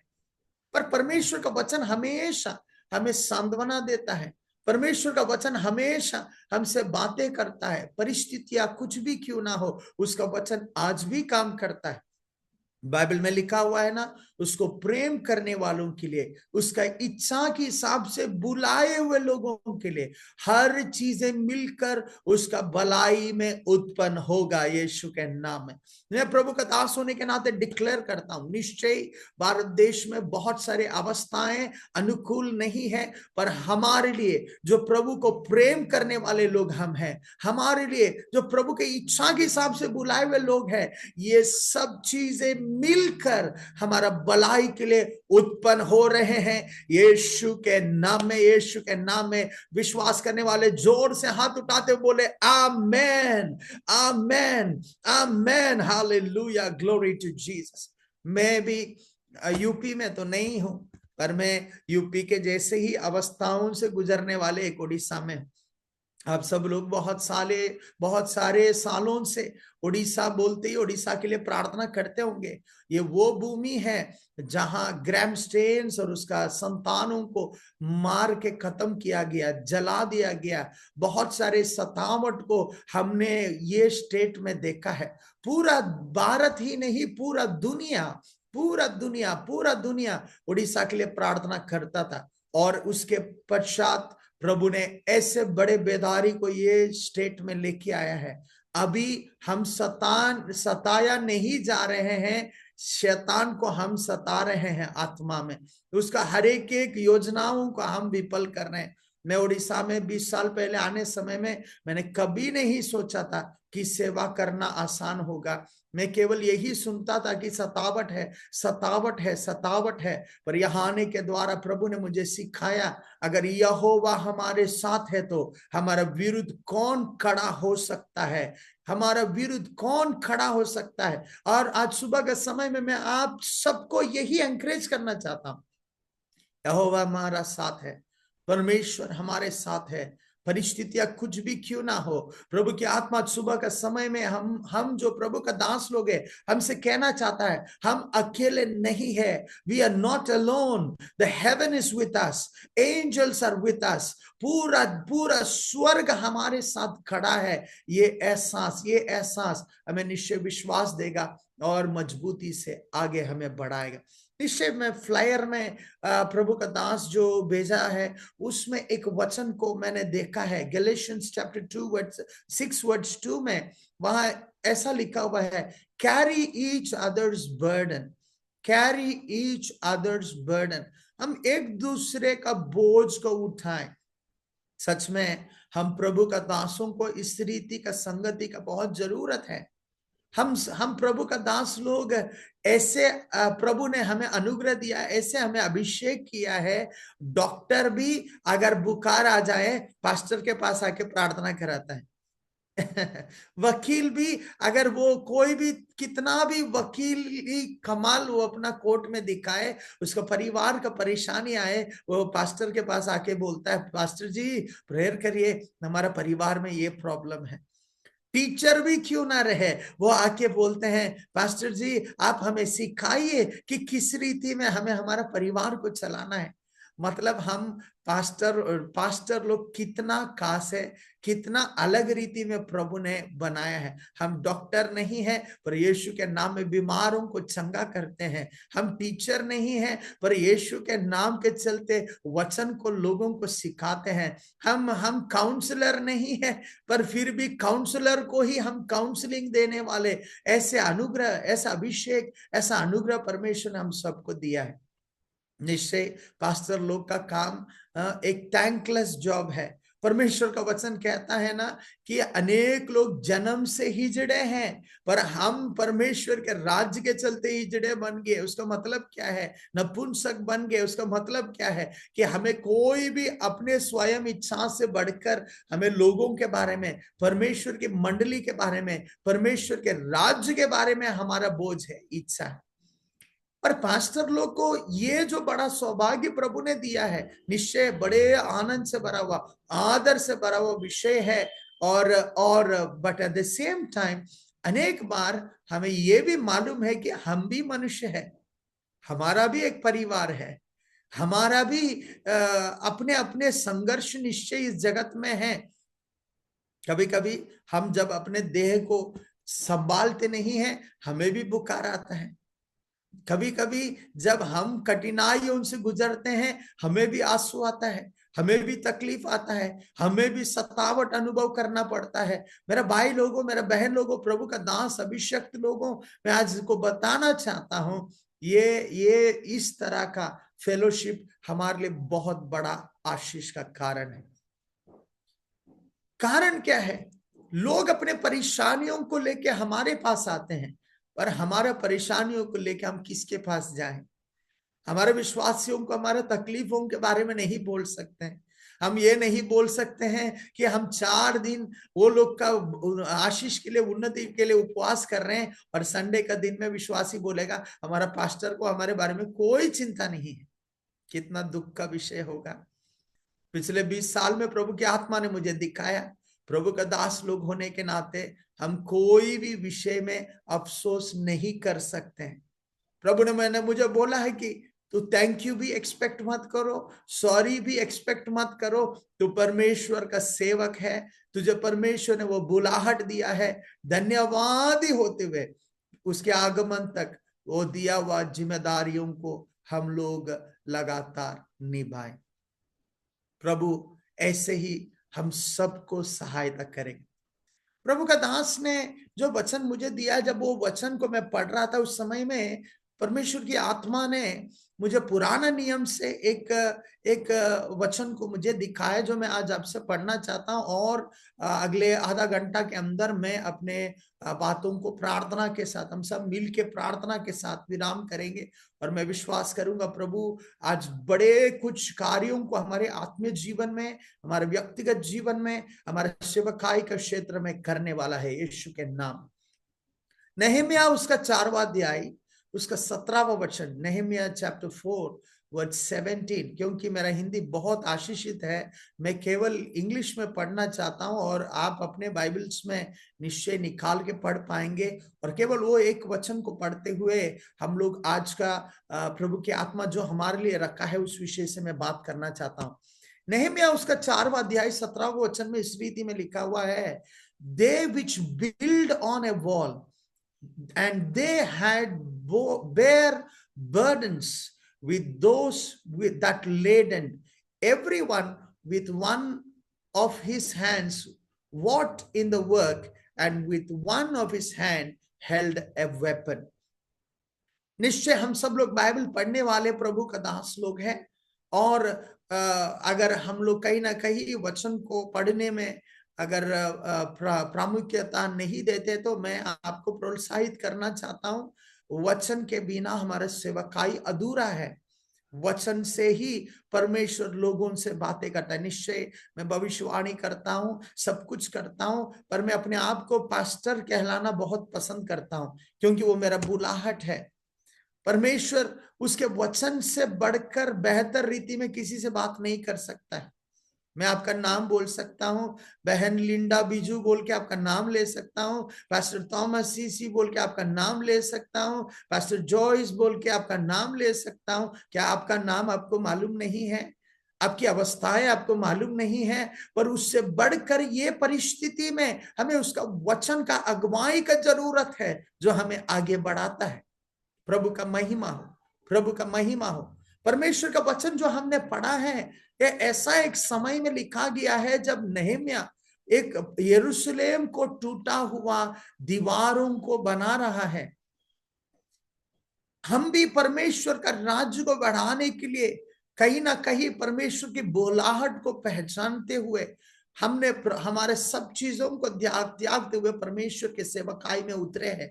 पर परमेश्वर का वचन हमेशा हमें सांत्वना देता है। परमेश्वर का वचन हमेशा हमसे बातें करता है, परिस्थितियां कुछ भी क्यों ना हो, उसका वचन आज भी काम करता है। बाइबल में लिखा हुआ है ना, उसको प्रेम करने वालों के लिए, उसका इच्छा के हिसाब से बुलाए हुए लोगों के लिए हर चीजें मिलकर उसका भलाई में उत्पन्न होगा, यीशु के नाम में। मैं प्रभु का दास होने के नाते डिक्लेयर करता हूं, निश्चय भारत देश में बहुत सारे अवस्थाएं अनुकूल नहीं है, पर हमारे लिए जो प्रभु को प्रेम करने वाले लोग हम हैं, हमारे लिए जो प्रभु के इच्छा के हिसाब से बुलाए हुए लोग हैं, ये सब चीजें मिलकर हमारा भलाई के लिए उत्पन्न हो रहे हैं यीशु के नाम में। यीशु के नाम में विश्वास करने वाले जोर से हाथ उठाते बोले आमेन, आमेन, आमेन, हालेलुया, ग्लोरी टू जीसस। मैं भी यूपी में तो नहीं हूं, पर मैं यूपी के जैसे ही अवस्थाओं से गुजरने वाले एक उड़ीसा में। आप सब लोग बहुत सारे सालों से उड़ीसा बोलते ही उड़ीसा के लिए प्रार्थना करते होंगे। ये वो भूमि है जहां ग्रैम स्टेन्स और उसका संतानों को मार के खत्म किया गया, जला दिया गया। बहुत सारे सतावट को हमने ये स्टेट में देखा है। पूरा भारत ही नहीं, पूरा दुनिया उड़ीसा के लिए प्रार्थना करता था। और उसके पश्चात प्रभु ने ऐसे बड़े बेदारी को ये स्टेट में लेके आया है। अभी हम सताया नहीं जा रहे हैं, शैतान को हम सता रहे हैं आत्मा में, उसका हर एक योजनाओं को हम विफल कर रहे हैं। मैं उड़ीसा में 20 साल पहले आने समय में मैंने कभी नहीं सोचा था कि सेवा करना आसान होगा। मैं केवल यही सुनता था कि सतावट है, सतावट है, सतावट है। पर यहाँ आने के द्वारा प्रभु ने मुझे सिखाया, अगर यहोवा हमारे साथ है तो हमारा विरुद्ध कौन खड़ा हो सकता है, हमारा विरुद्ध कौन खड़ा हो सकता है। और आज सुबह के समय में मैं आप सबको यही एनकरेज करना चाहता हूं, यहोवा हमारा साथ है, परमेश्वर हमारे साथ है। परिस्थितियां कुछ भी क्यों ना हो, प्रभु की आत्मा सुबह का समय में हम जो प्रभु का दास लोग हैं, हमसे कहना चाहता है हम अकेले नहीं है। We are not alone, the heaven is with us, angels are with us, पूरा पूरा स्वर्ग हमारे साथ खड़ा है। ये एहसास हमें निश्चय विश्वास देगा और मजबूती से आगे हमें बढ़ाएगा। निश्चय में फ्लायर में प्रभु का दास जो भेजा है उसमें एक वचन को मैंने देखा है, गैलेशियंस चैप्टर 2 वर्स 6 वर्स 2 में, वहां ऐसा लिखा हुआ है, carry each others burden, carry each others burden. हम एक दूसरे का बोझ को उठाएं। सच में हम प्रभु का दासों को इस रीति का संगति का बहुत जरूरत है। हम प्रभु का दास लोग ऐसे, प्रभु ने हमें अनुग्रह दिया, ऐसे हमें अभिषेक किया है। डॉक्टर भी अगर बुखार आ जाए पास्टर के पास आके प्रार्थना कराता है। वकील भी अगर वो कोई भी कितना भी वकीली कमाल वो अपना कोर्ट में दिखाए, उसका परिवार का परेशानी आए, वो पास्टर के पास आके बोलता है पास्टर जी प्रेयर करिए, हमारा परिवार में ये प्रॉब्लम है। टीचर भी क्यों ना रहे, वो आके बोलते हैं पास्टर जी आप हमें सिखाइए कि किस रीति में हमें हमारा परिवार को चलाना है। मतलब हम पास्टर लोग कितना खास है, कितना अलग रीति में प्रभु ने बनाया है। हम डॉक्टर नहीं है पर यीशु के नाम में बीमारों को चंगा करते हैं। हम टीचर नहीं है पर यीशु के नाम के चलते वचन को लोगों को सिखाते हैं। हम काउंसलर नहीं है पर फिर भी काउंसलर को ही हम काउंसलिंग देने वाले, ऐसे अनुग्रह, ऐसा अभिषेक, ऐसा अनुग्रह परमेश्वर ने हम सबको दिया है। निश्चय पास्टर लोग का काम एक थैंकलेस जॉब है। परमेश्वर का वचन कहता है ना कि अनेक लोग जन्म से ही हिजड़े हैं पर हम परमेश्वर के राज्य के चलते हिजड़े बन गए। उसका मतलब क्या है? नपुंसक बन गए। उसका मतलब क्या है कि हमें कोई भी अपने स्वयं इच्छा से बढ़कर हमें लोगों के बारे में, परमेश्वर की मंडली के बारे में, परमेश्वर के राज्य के बारे में हमारा बोझ है, इच्छा है। पर पास्टर लोग को ये जो बड़ा सौभाग्य प्रभु ने दिया है, निश्चय बड़े आनंद से भरा हुआ, आदर से भरा हुआ विषय है। और but at the same time अनेक बार हमें ये भी मालूम है कि हम भी मनुष्य है, हमारा भी एक परिवार है, हमारा भी अपने अपने संघर्ष निश्चय इस जगत में है। कभी कभी हम जब अपने देह को संभालते नहीं है हमें भी बुखार आता है। कभी कभी जब हम कठिनाइयों से गुजरते हैं हमें भी आंसू आता है, हमें भी तकलीफ आता है, हमें भी सतावट अनुभव करना पड़ता है। मेरा भाई लोगों, मेरा बहन लोगों, प्रभु का दास अभिषक्त लोगों, मैं आज को बताना चाहता हूं ये इस तरह का फेलोशिप हमारे लिए बहुत बड़ा आशीष का कारण है। कारण क्या है? लोग अपने परेशानियों को लेके हमारे पास आते हैं पर हमारे परेशानियों को लेके हम किसके पास जाएं? हमारे विश्वासियों को हमारे तकलीफों के बारे में नहीं बोल सकते हैं। हम ये नहीं बोल सकते हैं कि हम 4 दिन वो लोग का आशीष के लिए, उन्नति के लिए उपवास कर रहे हैं और संडे का दिन में विश्वासी बोलेगा हमारा पास्टर को हमारे बारे में कोई चिंता नहीं है। कितना दुख का विषय होगा। पिछले 20 साल में प्रभु की आत्मा ने मुझे दिखाया, प्रभु का दास लोग होने के नाते हम कोई भी विषय में अफसोस नहीं कर सकते हैं। प्रभु ने मैंने मुझे बोला है कि तू थैंक यू भी एक्सपेक्ट मत करो, सॉरी भी एक्सपेक्ट मत करो। तू परमेश्वर का सेवक है, तुझे परमेश्वर ने वो बुलाहट दिया है, धन्यवादी होते हुए उसके आगमन तक वो दिया हुआ जिम्मेदारियों को हम लोग लगातार निभाएं। प्रभु ऐसे ही हम सबको सहायता करेंगे। प्रभु का दास ने जो वचन मुझे दिया, जब वो वचन को मैं पढ़ रहा था उस समय में परमेश्वर की आत्मा ने मुझे पुराना नियम से एक वचन को मुझे दिखाया जो मैं आज आपसे पढ़ना चाहता हूं। और अगले आधा घंटा के अंदर मैं अपने बातों को प्रार्थना के साथ, हम सब मिल के प्रार्थना के साथ विराम करेंगे। और मैं विश्वास करूंगा प्रभु आज बड़े कुछ कार्यों को हमारे आत्मीय जीवन में, हमारे व्यक्तिगत जीवन में, हमारे सेवकाई के क्षेत्र में करने वाला है, यीशु के नाम। नहम्याह उसका 4वां अध्याय उसका 17वां वचन, नहम्याह चैप्टर 4 वर्स 17, क्योंकि मेरा हिंदी बहुत आशीषित है, मैं केवल इंग्लिश में पढ़ना चाहता हूं और आप अपने बाइबल्स में निश्चय निकाल के पढ़ पाएंगे। और केवल वो एक वचन को पढ़ते हुए हम लोग आज का प्रभु की आत्मा जो हमारे लिए रखा है उस विषय से मैं बात करना चाहता हूं। नहम्याह उसका 4वां अध्याय 17वां वचन में इस रीति में लिखा हुआ है, they which build on a wall and they had bear burdens with those with that laden, everyone with one of his hands what in the work, and with one of his hand held a weapon. निश्चय हम सब लोग Bible पढ़ने वाले प्रभु का दास लोग हैं, और अगर हम लोग कहीं ना कहीं वचन को पढ़ने में अगर प्रामुख्यता नहीं देते तो मैं आपको प्रोत्साहित करना चाहता हूं, वचन के बिना हमारा सेवकाई अधूरा है। वचन से ही परमेश्वर लोगों से बातें करता है। निश्चय मैं भविष्यवाणी करता हूं, सब कुछ करता हूं, पर मैं अपने आप को पास्टर कहलाना बहुत पसंद करता हूं, क्योंकि वो मेरा बुलाहट है। परमेश्वर उसके वचन से बढ़कर बेहतर रीति में किसी से बात नहीं कर सकता है। मैं आपका नाम बोल सकता हूं, बहन लिंडा बीजू बोल के आपका नाम ले सकता हूं, पास्टर थॉमस सीसी बोल के आपका नाम ले सकता हूं, पास्टर जॉयस बोल के आपका नाम ले सकता हूं। क्या आपका नाम आपको मालूम नहीं है? आपकी अवस्थाएं आपको मालूम नहीं है? पर उससे बढ़कर ये परिस्थिति में हमें उसका वचन का अगुवाई का जरूरत है जो हमें आगे बढ़ाता है। प्रभु का महिमा हो, प्रभु का महिमा हो। परमेश्वर का वचन जो हमने पढ़ा है, ये ऐसा एक समय में लिखा गया है जब नहम्याह एक यरूशलेम को टूटा हुआ दीवारों को बना रहा है। हम भी परमेश्वर का राज्य को बढ़ाने के लिए कहीं ना कहीं परमेश्वर की बुलाहट को पहचानते हुए हमने हमारे सब चीजों को त्यागते हुए परमेश्वर के सेवकाई में उतरे हैं।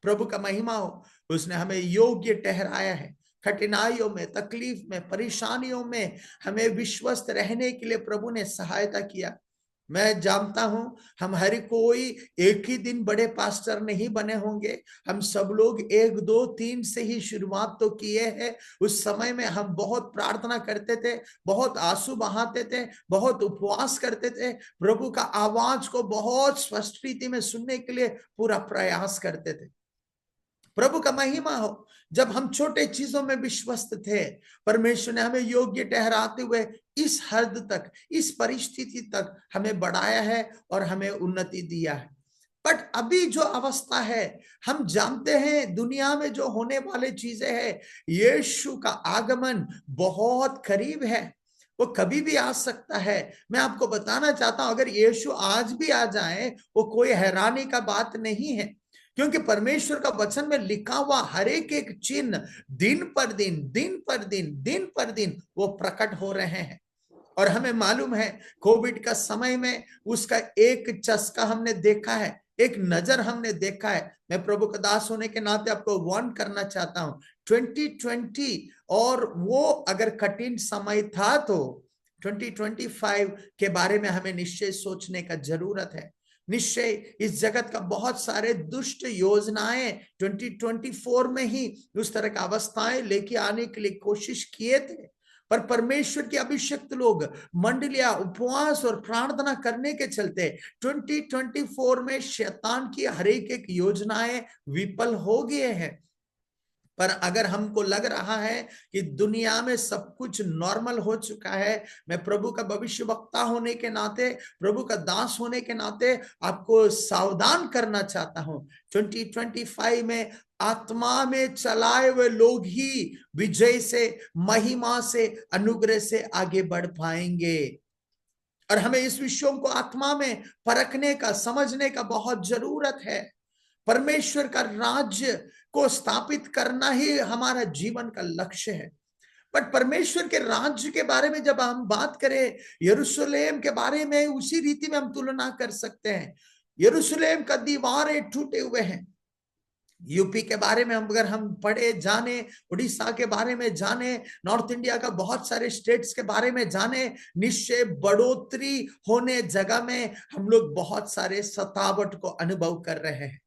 प्रभु का महिमा हो। उसने हमें योग्य ठहराया है। कठिनाइयों में, तकलीफ में, परेशानियों में हमें विश्वस्त रहने के लिए प्रभु ने सहायता किया। मैं जानता हूं हम हर कोई एक ही दिन बड़े पास्टर नहीं बने होंगे। हम सब लोग 1, 2, 3 से ही शुरुआत तो किए हैं। उस समय में हम बहुत प्रार्थना करते थे, बहुत आंसू बहाते थे, बहुत उपवास करते थे, प्रभु का आवाज को बहुत स्पष्ट रीति में सुनने के लिए पूरा प्रयास करते थे। प्रभु का महिमा हो। जब हम छोटे चीजों में विश्वस्त थे, परमेश्वर ने हमें योग्य ठहराते हुए इस हद तक, इस परिस्थिति तक हमें बढ़ाया है और हमें उन्नति दिया है। बट अभी जो अवस्था है, हम जानते हैं दुनिया में जो होने वाले चीजें हैं, यीशु का आगमन बहुत करीब है। वो कभी भी आ सकता है। मैं आपको बताना चाहता हूं, अगर यीशु आज भी आ जाए, वो कोई हैरानी का बात नहीं है, क्योंकि परमेश्वर का वचन में लिखा हुआ हर एक चिन्ह दिन पर दिन वो प्रकट हो रहे हैं। और हमें मालूम है कोविड का समय में उसका एक चस्का हमने देखा है, एक नजर हमने देखा है। मैं प्रभु का दास होने के नाते आपको वार्न करना चाहता हूं, 2020 और वो अगर कठिन समय था तो 2025 के बारे में हमें निश्चय सोचने का जरूरत है। निश्चय इस जगत का बहुत सारे दुष्ट योजनाएं 2024 में ही उस तरह का अवस्थाएं लेके आने के लिए कोशिश किए थे, पर परमेश्वर के अभिषिक्त लोग मंडलियां उपवास और प्रार्थना करने के चलते 2024 में शैतान की हर एक योजनाएं विफल हो गए हैं। पर अगर हमको लग रहा है कि दुनिया में सब कुछ नॉर्मल हो चुका है, मैं प्रभु का भविष्यवक्ता होने के नाते, प्रभु का दास होने के नाते आपको सावधान करना चाहता हूं। 2025 में आत्मा में चलाए हुए लोग ही विजय से, महिमा से, अनुग्रह से आगे बढ़ पाएंगे। और हमें इस विषयों को आत्मा में परखने का, समझने का बहुत जरूरत है। परमेश्वर का राज्य को स्थापित करना ही हमारा जीवन का लक्ष्य है। बट परमेश्वर के राज्य के बारे में जब हम बात करें, यरूशलेम के बारे में उसी रीति में हम तुलना कर सकते हैं। यरूशलेम का दीवारें टूटे हुए हैं। यूपी के बारे में अगर हम पढ़े जाने, उड़ीसा के बारे में जाने, नॉर्थ इंडिया का बहुत सारे स्टेट्स के बारे में जाने, निश्चय बढ़ोतरी होने जगह में हम लोग बहुत सारे सतावट को अनुभव कर रहे हैं।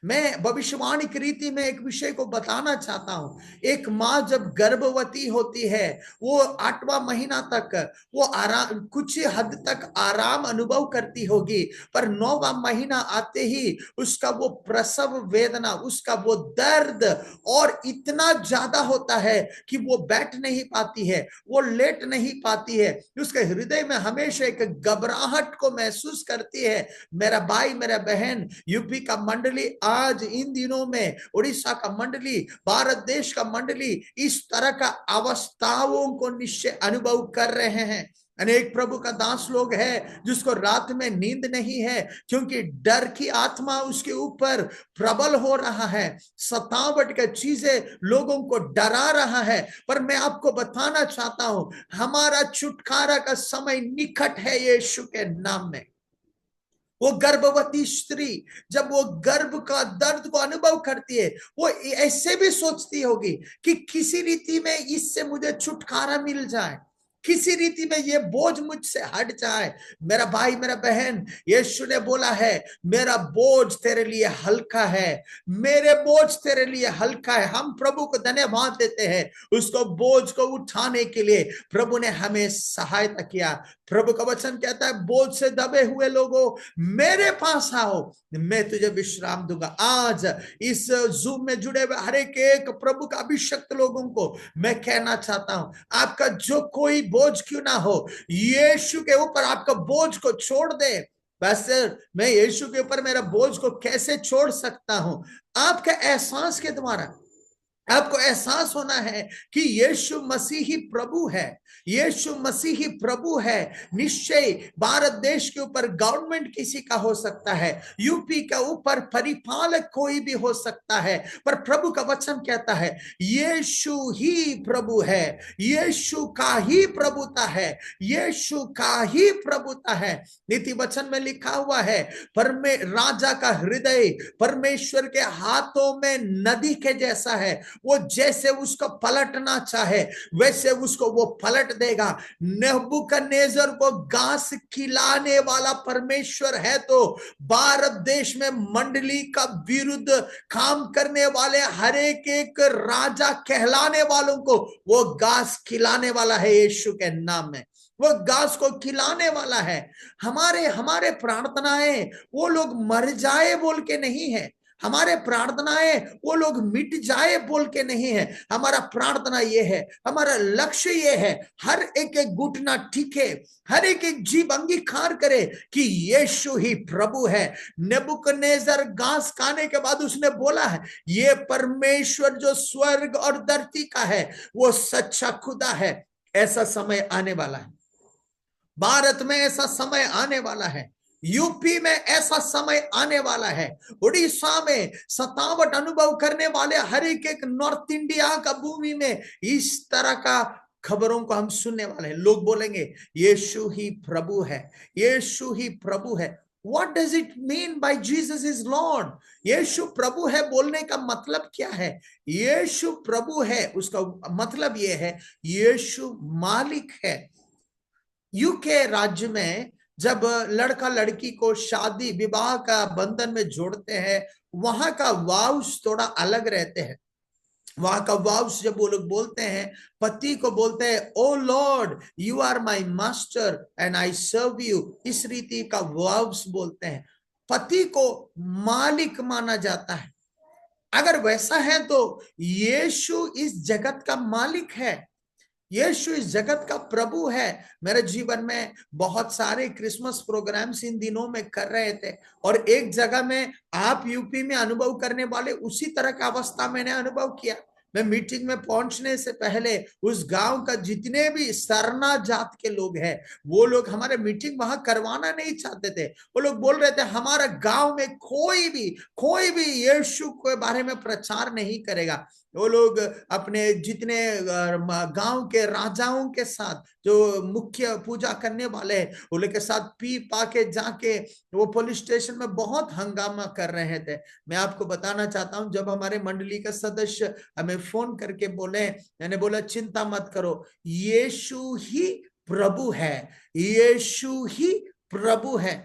मैं भविष्यवाणी की रीति में एक विषय को बताना चाहता हूं। एक माँ जब गर्भवती होती है, वो 8वां महीना तक वो आराम, कुछ हद तक आराम अनुभव करती होगी, पर 9वां महीना आते ही उसका वो प्रसव वेदना, उसका वो दर्द और इतना ज्यादा होता है कि वो बैठ नहीं पाती है, वो लेट नहीं पाती है। उसके हृदय में हमेशा एक घबराहट को महसूस करती है। मेरा भाई, मेरा बहन, यूपी का मंडली, आज इन दिनों में उड़ीसा का मंडली, भारत देश का मंडली इस तरह का अवस्थाओं को निश्चय अनुभव कर रहे हैं। अनेक प्रभु का दास लोग हैं जिसको रात में नींद नहीं है, क्योंकि डर की आत्मा उसके ऊपर प्रबल हो रहा है। सतावट की चीजें लोगों को डरा रहा है। पर मैं आपको बताना चाहता हूं, हमारा छुटकारा का समय निकट है यीशु के नाम में। वो गर्भवती स्त्री जब वो गर्भ का दर्द को अनुभव करती है, वो ऐसे भी सोचती होगी कि किसी रीति में इससे मुझे छुटकारा मिल जाए, किसी रीति में ये बोझ मुझसे हट जाए। मेरा भाई, मेरा बहन, यीशु ने बोला है, मेरा बोझ तेरे लिए हल्का है, मेरे बोझ तेरे लिए हल्का है। हम प्रभु को धन्यवाद देते हैं, उसको बोझ को उठाने के लिए प्रभु ने हमें सहायता किया। प्रभु का वचन कहता है, बोझ से दबे हुए लोगों मेरे पास आओ, मैं तुझे विश्राम दूंगा। आज इस जूम में जुड़े हुए हर एक प्रभु का अभिषक्त लोगों को मैं कहना चाहता हूं, आपका जो कोई बोझ क्यों ना हो, यीशु के ऊपर आपका बोझ को छोड़ दे। बस मैं यीशु के ऊपर मेरा बोझ को कैसे छोड़ सकता हूं? आपका एहसास के द्वारा आपको एहसास होना है कि यीशु मसीह ही प्रभु है, यीशु मसीह ही प्रभु है। निश्चय भारत देश के ऊपर गवर्नमेंट किसी का हो सकता है, यूपी के ऊपर परिपालक कोई भी हो सकता है, पर प्रभु का वचन कहता है यीशु ही प्रभु है, यीशु का ही प्रभुता है, यीशु का ही प्रभुता है। नीति वचन में लिखा हुआ है, राजा का हृदय परमेश्वर के हाथों में नदी के जैसा है, वो जैसे उसको पलटना चाहे वैसे उसको वो पलट देगा। नेबूकदनेस्सर को घास खिलाने वाला परमेश्वर है, तो भारत देश में मंडली का विरुद्ध काम करने वाले हर एक राजा कहलाने वालों को वो घास खिलाने वाला है। यीशु के नाम में वो घास को खिलाने वाला है। हमारे प्रार्थनाएं वो लोग मर जाए बोल के नहीं है, हमारे प्रार्थनाएं वो लोग मिट जाए बोल के नहीं है। हमारा प्रार्थना ये है, हमारा लक्ष्य ये है, हर एक घुटना टिके, हर एक जीव अंगीकार करे कि यीशु ही प्रभु है। नेबूकदनेस्सर घास खाने के बाद उसने बोला है, ये परमेश्वर जो स्वर्ग और धरती का है वो सच्चा खुदा है। ऐसा समय आने वाला है, भारत में ऐसा समय आने वाला है, यूपी में ऐसा समय आने वाला है, उड़ीसा में सतावट अनुभव करने वाले हर एक नॉर्थ इंडिया का भूमि में इस तरह का खबरों को हम सुनने वाले हैं। लोग बोलेंगे यीशु ही प्रभु है, यीशु ही प्रभु है। What does it mean by Jesus is Lord? यीशु प्रभु है बोलने का मतलब क्या है? यीशु प्रभु है उसका मतलब यह है यीशु मालिक है। यूके राज्य में जब लड़का लड़की को शादी विवाह का बंधन में जोड़ते हैं, वहां का वाउस थोड़ा अलग रहते हैं। वहां का वाउस जब वो लोग बोलते हैं, पति को बोलते हैं O Lord you are my master and I serve you, इस रीति का वाउस बोलते हैं। पति को मालिक माना जाता है। अगर वैसा है तो यीशु इस जगत का मालिक है, यीशु इस जगत का प्रभु है। मेरे जीवन में बहुत सारे क्रिसमस प्रोग्राम्स इन दिनों में कर रहे थे, और एक जगह में आप यूपी में अनुभव करने वाले उसी तरह का अवस्था मैंने अनुभव किया। मैं मीटिंग में पहुंचने से पहले उस गांव का जितने भी सरना जात के लोग हैं, वो लोग हमारे मीटिंग वहां करवाना नहीं चाहते थे। वो लोग बोल रहे थे हमारा गांव में कोई भी यीशु के बारे में प्रचार नहीं करेगा। वो लोग अपने जितने गांव के राजाओं के साथ जो मुख्य पूजा करने वाले हैं, उनके के साथ पी पा के जाके वो पुलिस स्टेशन में बहुत हंगामा कर रहे थे। मैं आपको बताना चाहता हूं, जब हमारे मंडली का सदस्य हमें फोन करके बोले, मैंने बोला चिंता मत करो, यीशु ही प्रभु है, यीशु ही प्रभु है।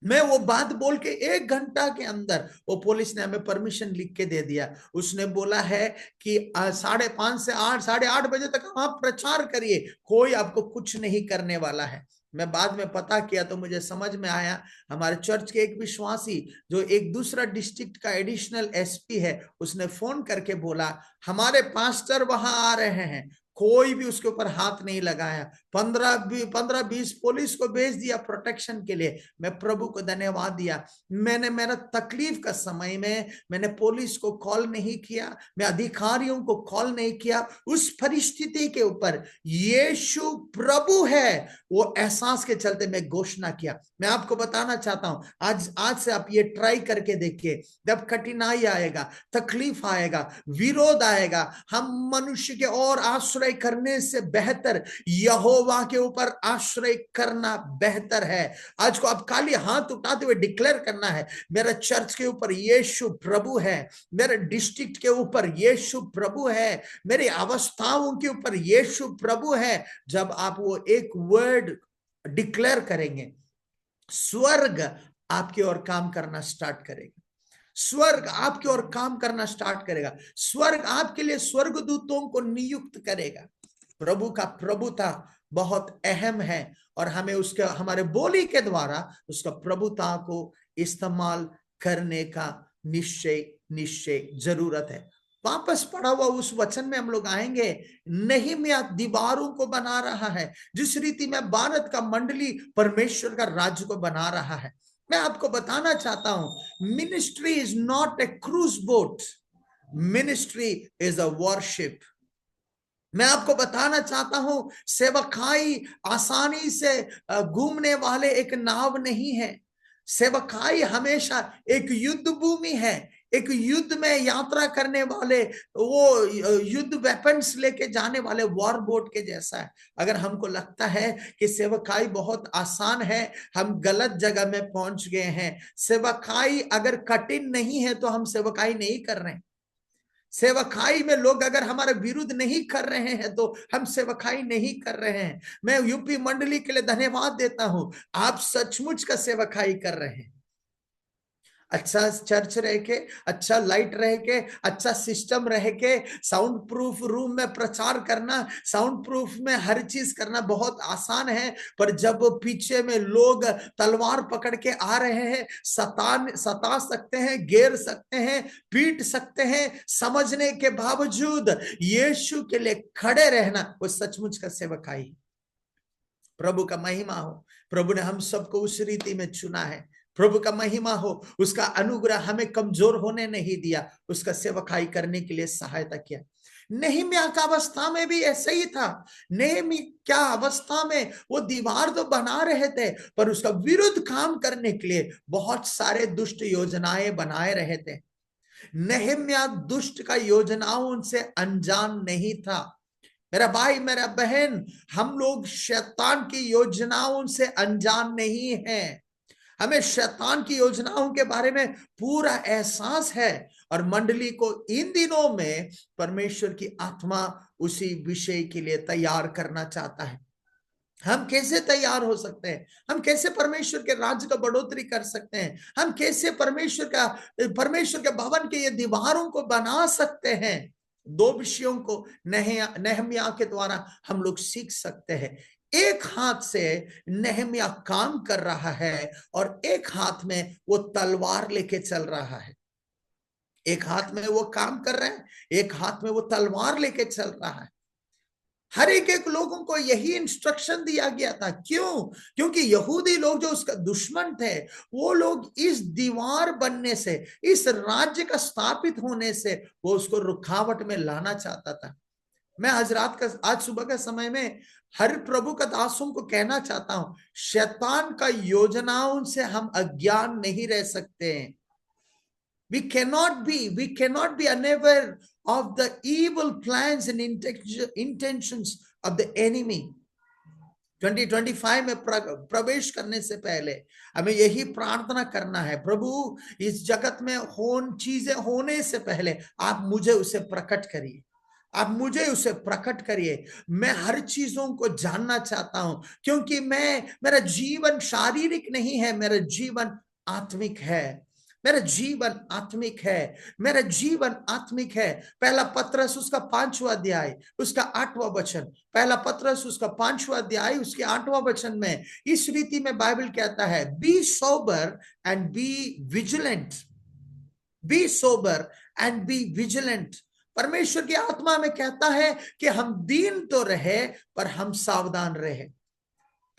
मैं वो बात बोल के 1 घंटा के अंदर वो पुलिस ने हमें परमिशन लिख के दे दिया। उसने बोला है कि 5:30 से 8, 8:30 बजे तक आप प्रचार करिए, कोई आपको कुछ नहीं करने वाला है। मैं बाद में पता किया तो मुझे समझ में आया, हमारे चर्च के एक विश्वासी जो एक दूसरा डिस्ट्रिक्ट का एडिशनल एसपी है, उसने फोन करके बोला हमारे पास्टर वहां आ रहे हैं, कोई भी उसके ऊपर हाथ नहीं लगाया। 15-20 पुलिस को भेज दिया प्रोटेक्शन के लिए। मैं प्रभु को धन्यवाद दिया। मैंने मेरा तकलीफ का समय में मैंने पुलिस को कॉल नहीं किया, मैं अधिकारियों को कॉल नहीं किया। उस परिस्थिति के ऊपर यीशु प्रभु है, वो एहसास के चलते मैं घोषणा किया। मैं आपको बताना चाहता हूं, आज से आप ये ट्राई करके देखिए। जब कठिनाई आएगा, तकलीफ आएगा, विरोध आएगा, हम मनुष्य के और आश्रय करने से बेहतर यहोवा के ऊपर आश्रय करना बेहतर है। आज को आप खाली हाथ उठाते हुए डिक्लेयर करना है, मेरा चर्च के ऊपर यीशु प्रभु है, मेरे डिस्ट्रिक्ट के ऊपर यीशु प्रभु है, मेरी अवस्थाओं के ऊपर यीशु प्रभु है। जब आप वो एक वर्ड डिक्लेयर करेंगे, स्वर्ग आपकी ओर काम करना स्टार्ट करेगा। स्वर्ग आपकी ओर काम करना स्टार्ट करेगा। स्वर्ग आपके लिए स्वर्गदूतों को नियुक्त करेगा। प्रभु का प्रभुता बहुत अहम है और हमें उसके हमारे बोली के द्वारा उसका प्रभुता को इस्तेमाल करने का निश्चय जरूरत है। वापस पढ़ा हुआ उस वचन में हम लोग आएंगे। नहम्याह दीवारों को बना रहा है, जिस रीति में भारत का मंडली परमेश्वर का राज्य को बना रहा है। मैं आपको बताना चाहता हूं, ministry is not a cruise boat, ministry is a worship. मैं आपको बताना चाहता हूं, सेवकाई आसानी से घूमने वाले एक नाव नहीं है। सेवकाई हमेशा एक युद्ध भूमि है, एक युद्ध में यात्रा करने वाले, वो युद्ध वेपन्स लेके जाने वाले वॉर बोट के जैसा है। अगर हमको लगता है कि सेवकाई बहुत आसान है, हम गलत जगह में पहुंच गए हैं। सेवकाई अगर कठिन नहीं है तो हम सेवकाई नहीं कर रहे हैं। सेवकाई में लोग अगर हमारे विरुद्ध नहीं कर रहे हैं तो हम सेवकाई नहीं कर रहे हैं। मैं यूपी मंडली के लिए धन्यवाद देता हूं, आप सचमुच का सेवकाई कर रहे हैं। अच्छा चर्च रह के, अच्छा लाइट रह के, अच्छा सिस्टम रह के, साउंड प्रूफ रूम में प्रचार करना, साउंड प्रूफ में हर चीज करना बहुत आसान है। पर जब पीछे में लोग तलवार पकड़ के आ रहे हैं, सता सकते हैं, घेर सकते हैं, पीट सकते हैं, समझने के बावजूद यीशु के लिए खड़े रहना, वो सचमुच का सेवकाई। प्रभु का महिमा हो। प्रभु ने हम सबको उस रीति में चुना है। प्रभु का महिमा हो, उसका अनुग्रह हमें कमजोर होने नहीं दिया, उसका सेवकाई करने के लिए सहायता किया। नहम्याह का अवस्था में भी ऐसा ही था। नहम्याह अवस्था में वो दीवार तो बना रहे थे, पर उसका विरुद्ध काम करने के लिए बहुत सारे दुष्ट योजनाएं बनाए रहे थे। नहम्याह दुष्ट का योजनाओं से अनजान नहीं था। मेरा भाई, मेरा बहन, हम लोग शैतान की योजनाओं से अनजान नहीं हैं। हमें शैतान की योजनाओं के बारे में पूरा एहसास है और मंडली को इन दिनों में परमेश्वर की आत्मा उसी विषय के लिए तैयार करना चाहता है। हम कैसे तैयार हो सकते हैं? हम कैसे परमेश्वर के राज्य का बढ़ोतरी कर सकते हैं? हम कैसे परमेश्वर के भवन के ये दीवारों को बना सकते हैं? 2 विषयों को नहम्याह के द्वारा हम लोग सीख सकते हैं। एक हाथ से नहम्याह काम कर रहा है और एक हाथ में वो तलवार लेके चल रहा है। एक हाथ में वो काम कर रहा है, एक हाथ में वो तलवार लेके चल रहा है। हर एक लोगों को यही इंस्ट्रक्शन दिया गया था। क्यों? क्योंकि यहूदी लोग जो उसका दुश्मन थे, वो लोग इस दीवार बनने से, इस राज्य का स्थापित होने से वो उसको रुकावट में लाना चाहता था। मैं आज सुबह के समय में हर प्रभु का दासों को कहना चाहता हूं, शैतान का योजनाओं से हम अज्ञान नहीं रह सकते हैं। We cannot be unaware of the evil plans and intentions of the enemy. 2025 में प्रवेश करने से पहले हमें यही प्रार्थना करना है, प्रभु इस जगत में चीजें होने से पहले आप मुझे उसे प्रकट करिए। आप मुझे उसे प्रकट करिए। मैं हर चीजों को जानना चाहता हूं, क्योंकि मेरा जीवन शारीरिक नहीं है, मेरा जीवन आत्मिक है। मेरा जीवन आत्मिक है, मेरा जीवन आत्मिक है। पहला पत्रस उसका 5वां अध्याय उसका 8वां वचन, पहला पत्रस उसका 5वां अध्याय उसके 8वां वचन में इस रीति में बाइबल कहता है, be sober and be vigilant, be sober and be vigilant. परमेश्वर की आत्मा में कहता है कि हम दीन तो रहे पर हम सावधान रहे।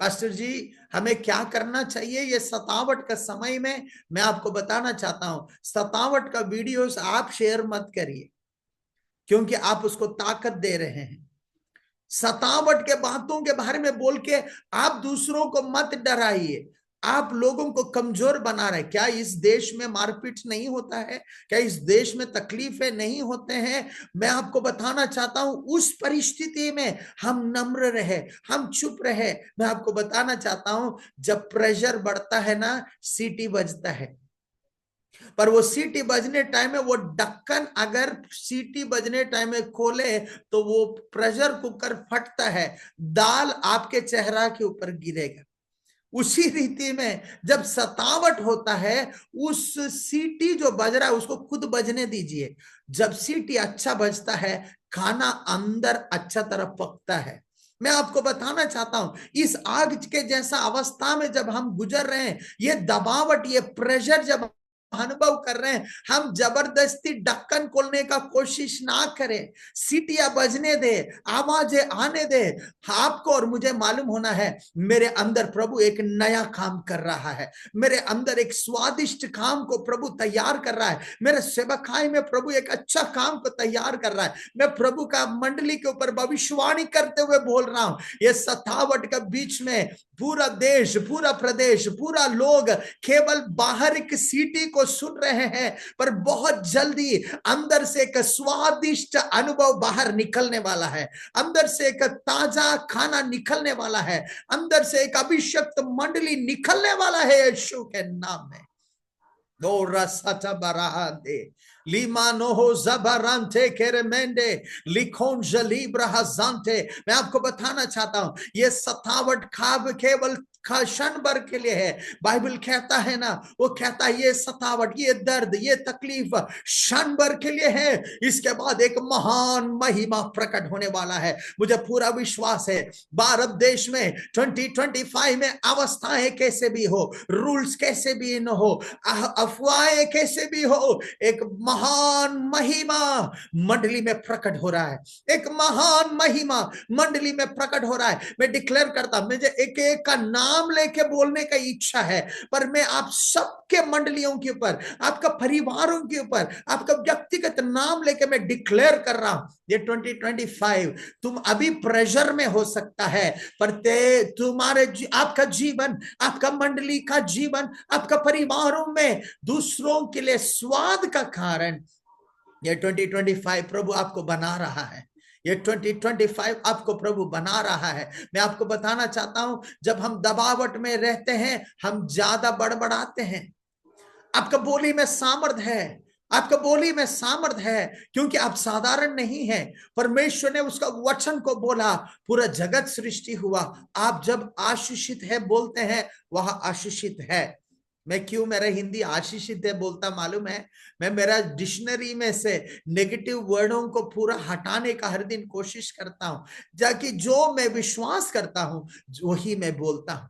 पास्टर जी, हमें क्या करना चाहिए? ये सतावट का समय में मैं आपको बताना चाहता हूं, सतावट का वीडियोस आप शेयर मत करिए, क्योंकि आप उसको ताकत दे रहे हैं। सतावट के बातों के बारे में बोल के आप दूसरों को मत डराइए, आप लोगों को कमजोर बना रहे। क्या इस देश में मारपीट नहीं होता है? क्या इस देश में तकलीफें नहीं होते हैं? मैं आपको बताना चाहता हूं, उस परिस्थिति में हम नम्र रहे, हम चुप रहे। मैं आपको बताना चाहता हूं, जब प्रेशर बढ़ता है ना, सीटी बजता है, पर वो सीटी बजने टाइम में वो ढक्कन अगर सीटी बजने टाइम में खोले तो वो प्रेशर कुकर फटता है, दाल आपके चेहरा के ऊपर गिरेगा। उसी रीति में जब सतावट होता है, उस सीटी जो बज रहा है उसको खुद बजने दीजिए। जब सीटी अच्छा बजता है, खाना अंदर अच्छा तरह पकता है। मैं आपको बताना चाहता हूं, इस आग के जैसा अवस्था में जब हम गुजर रहे हैं, ये दबावट, ये प्रेशर जब अनुभव कर रहे हैं, हम जबरदस्ती ढक्कन खोलने का कोशिश ना करें। सीटियां बजने दे, आवाजें आने दे। आपको और मुझे मालूम होना है, मेरे अंदर प्रभु एक नया काम कर रहा है, मेरे अंदर एक स्वादिष्ट काम को प्रभु तैयार कर रहा है, मेरे सेवकाई में प्रभु एक अच्छा काम को तैयार कर रहा है। मैं प्रभु का मंडली के ऊपर भविष्यवाणी करते हुए बोल रहा हूं, ये सतावट के बीच में पूरा देश, पूरा प्रदेश, पूरा लोग केवल बाहर एक सीटी को सुन रहे हैं, पर बहुत जल्दी अंदर से एक स्वादिष्ट अनुभव बाहर निकलने वाला है, अंदर से एक ताजा खाना निकलने वाला है, अंदर से एक अभिषिक्त मंडली निकलने वाला है यीशु के नाम में। दो रसता बरादे लिमानोहो जबरांते केरमेंडे लिखोन जलीब्रा हजांते। मैं आपको बताना चाहता हूं, ये सतावट खाब केवल क्षण भर के लिए है। बाइबल कहता है ना, वो कहता है ये सतावट, ये दर्द, ये तकलीफ क्षण भर के लिए है, इसके बाद एक महान महिमा प्रकट होने वाला है। मुझे पूरा विश्वास है, भारत देश में 2025 में अवस्थाएं कैसे भी हो, रूल्स कैसे भी न हो, अफवाहें कैसे भी हो, एक महान महिमा मंडली में प्रकट हो रहा है, एक महान महिमा मंडली में प्रकट हो रहा है। मैं डिक्लेयर करता, मुझे एक एक का नाम लेके बोलने का इच्छा है, पर मैं आप सबके मंडलियों के ऊपर, आपका परिवारों के ऊपर, आपका व्यक्तिगत नाम लेके मैं डिक्लेयर कर रहा हूं, ये 2025 तुम अभी प्रेशर में हो सकता है, पर तुम्हारे आपका जीवन, आपका मंडली का जीवन, आपका परिवारों में दूसरों के लिए स्वाद का कारण ये 2025 प्रभु आपको बना रहा है। ये 2025 आपको प्रभु बना रहा है। मैं आपको बताना चाहता हूं, जब हम दबावट में रहते हैं, हम ज्यादा बड़बड़ाते हैं। आपका बोली में सामर्थ्य है, आपका बोली में सामर्थ्य है, क्योंकि आप साधारण नहीं हैं। परमेश्वर ने उसका वचन को बोला, पूरा जगत सृष्टि हुआ। आप जब आशीषित है बोलते हैं, वह आशीषित है। मैं क्यों मेरा हिंदी आशीषित है बोलता मालूम है? मैं मेरा डिक्शनरी में से नेगेटिव वर्डों को पूरा हटाने का हर दिन कोशिश करता हूं, ताकि जो मैं विश्वास करता हूं वही मैं बोलता हूं।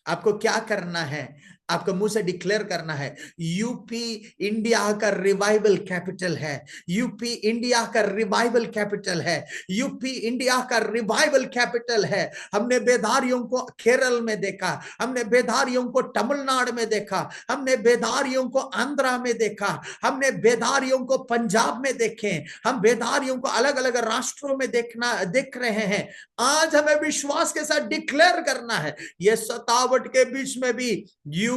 आपको क्या करना है? आपको मुंह से डिक्लेयर करना है, यूपी इंडिया का रिवाइवल कैपिटल है, यूपी इंडिया का रिवाइवल कैपिटल है, यूपी इंडिया का रिवाइवल कैपिटल है। हमने बेदारियों को केरल में देखा, हमने बेदारियों को तमिलनाडु में देखा, हमने बेदारियों को आंध्रा में देखा, हमने बेदारियों को पंजाब में देखे, हम बेदारियों को अलग अलग राष्ट्रों में देख रहे हैं। आज हमें विश्वास के साथ डिक्लेयर करना है, यह सतावट के बीच में भी यूपी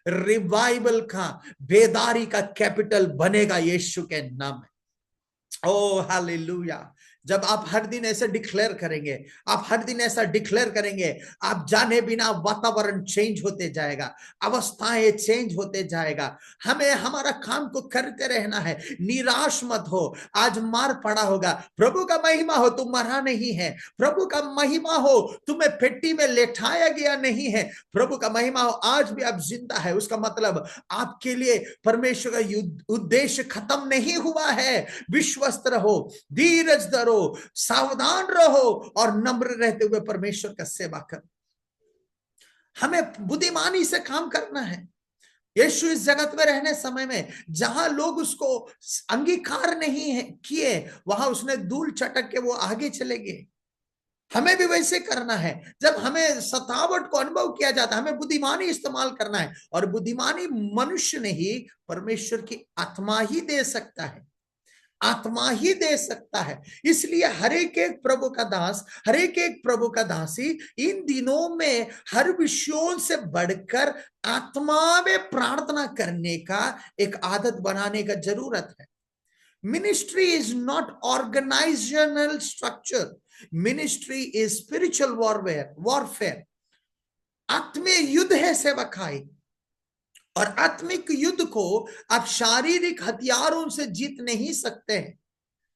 रिवाइवल का, बेदारी का कैपिटल बनेगा यीशु के नाम में। ओ हालेलुया। जब आप हर दिन ऐसे डिक्लेयर करेंगे, आप हर दिन ऐसा डिक्लेयर करेंगे, आप जाने बिना वातावरण चेंज होते जाएगा, अवस्थाएं चेंज होते जाएगा। हमें हमारा काम को करते रहना है, निराश मत हो। आज मार पड़ा होगा, प्रभु का महिमा हो, तुम मरा नहीं है। प्रभु का महिमा हो, तुम्हें पेटी में लेटाया गया नहीं है। प्रभु का महिमा हो, आज भी आप जिंदा है, उसका मतलब आपके लिए परमेश्वर का उद्देश्य खत्म नहीं हुआ है। विश्वस्त रहो, धीरज धरो, सावधान रहो और नम्र रहते हुए परमेश्वर का सेवा करो। हमें बुद्धिमानी से काम करना है। यीशु इस जगत में रहने समय में जहां लोग उसको अंगीकार नहीं है किए, वहां उसने धूल चटक के वो आगे चले गए। हमें भी वैसे करना है। जब हमें सतावट को अनुभव किया जाता है, हमें बुद्धिमानी इस्तेमाल करना है। और बुद्धिमानी मनुष्य नहीं, परमेश्वर की आत्मा ही दे सकता है, आत्मा ही दे सकता है। इसलिए हर एक प्रभु का दास, हर एक प्रभु का दासी इन दिनों में हर विषयों से बढ़कर आत्मा में प्रार्थना करने का एक आदत बनाने का जरूरत है। Ministry is not organisational structure, ministry is spiritual warfare. आत्मीय युद्ध है सेवकाई, और आत्मिक युद्ध को आप शारीरिक हथियारों से जीत नहीं सकते हैं।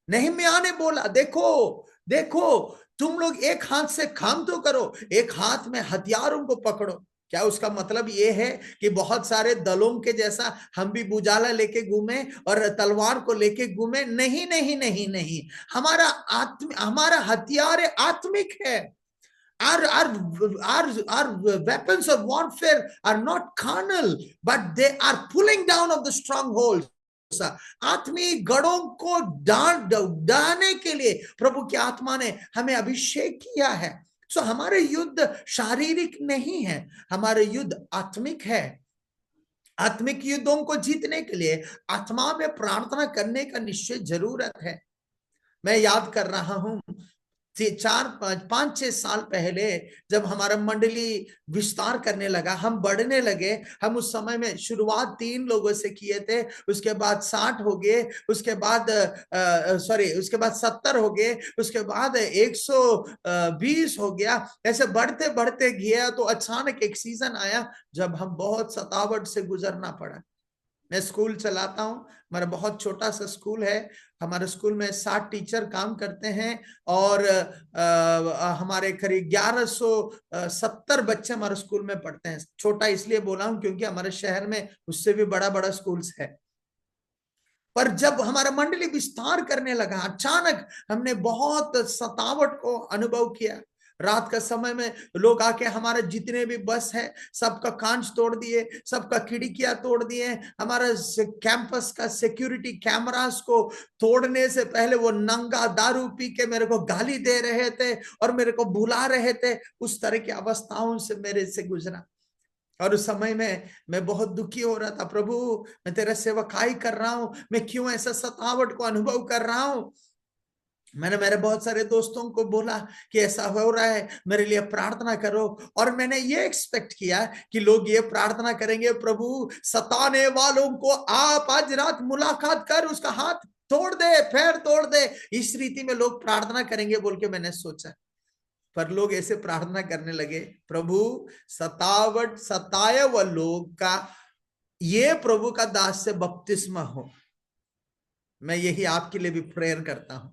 नहम्याह ने बोला, देखो देखो, तुम लोग एक हाथ से काम तो करो, एक हाथ में हथियारों को पकड़ो। क्या उसका मतलब ये है कि बहुत सारे दलों के जैसा हम भी बुझाला लेके घूमे और तलवार को लेके घूमे? नहीं नहीं नहीं नहीं, हमारा हथियार आत्मिक है। Our weapons of warfare are not carnal, but they are pulling down of the strongholds. आत्मीय गढ़ों को डालने के लिए प्रभु की आत्मा ने हमें अभिषेक किया है। सो हमारे युद्ध शारीरिक नहीं है, हमारे युद्ध आत्मिक है। आत्मिक युद्धों को जीतने के लिए आत्मा में प्रार्थना करने का निश्चय जरूरत है। मैं याद कर रहा हूं, 5-6 साल पहले जब हमारा मंडली विस्तार करने लगा, हम बढ़ने लगे। हम उस समय में शुरुआत 3 लोगों से किए थे, उसके बाद 60 हो गए, उसके बाद 70 हो गए, उसके बाद 120 हो गया। ऐसे बढ़ते बढ़ते गया तो अचानक एक सीजन आया जब हम बहुत सतावट से गुजरना पड़ा। मैं स्कूल चलाता हूँ, हमारा बहुत छोटा सा स्कूल है। हमारे स्कूल में 60 टीचर काम करते हैं और हमारे करीब 1170 बच्चे हमारे स्कूल में पढ़ते हैं। छोटा इसलिए बोला हूं क्योंकि हमारे शहर में उससे भी बड़ा बड़ा स्कूल्स है। पर जब हमारा मंडली विस्तार करने लगा, अचानक हमने बहुत सतावट को अनुभव किया। रात का समय में लोग आके हमारे जितने भी बस है सबका कांच तोड़ दिए, सबका खिड़कियां तोड़ दिए। हमारा कैंपस का सिक्योरिटी कैमरास को तोड़ने से पहले वो नंगा दारू पी के मेरे को गाली दे रहे थे और मेरे को बुला रहे थे। उस तरह की अवस्थाओं से मेरे से गुजरा और उस समय में मैं बहुत दुखी हो रहा था। प्रभु, मैं तेरा सेवकाई कर रहा हूं, मैं क्यों ऐसा सतावट को अनुभव कर रहा हूं? मैंने मेरे बहुत सारे दोस्तों को बोला कि ऐसा हो रहा है, मेरे लिए प्रार्थना करो। और मैंने ये एक्सपेक्ट किया कि लोग ये प्रार्थना करेंगे, प्रभु सताने वालों को आप आज रात मुलाकात कर उसका हाथ तोड़ दे, पैर तोड़ दे। इस रीति में लोग प्रार्थना करेंगे बोल के मैंने सोचा। पर लोग ऐसे प्रार्थना करने लगे, प्रभु सताए हुए लोग का ये प्रभु का दास से बपतिस्मा हो। मैं यही आपके लिए भी प्रेयर करता हूं,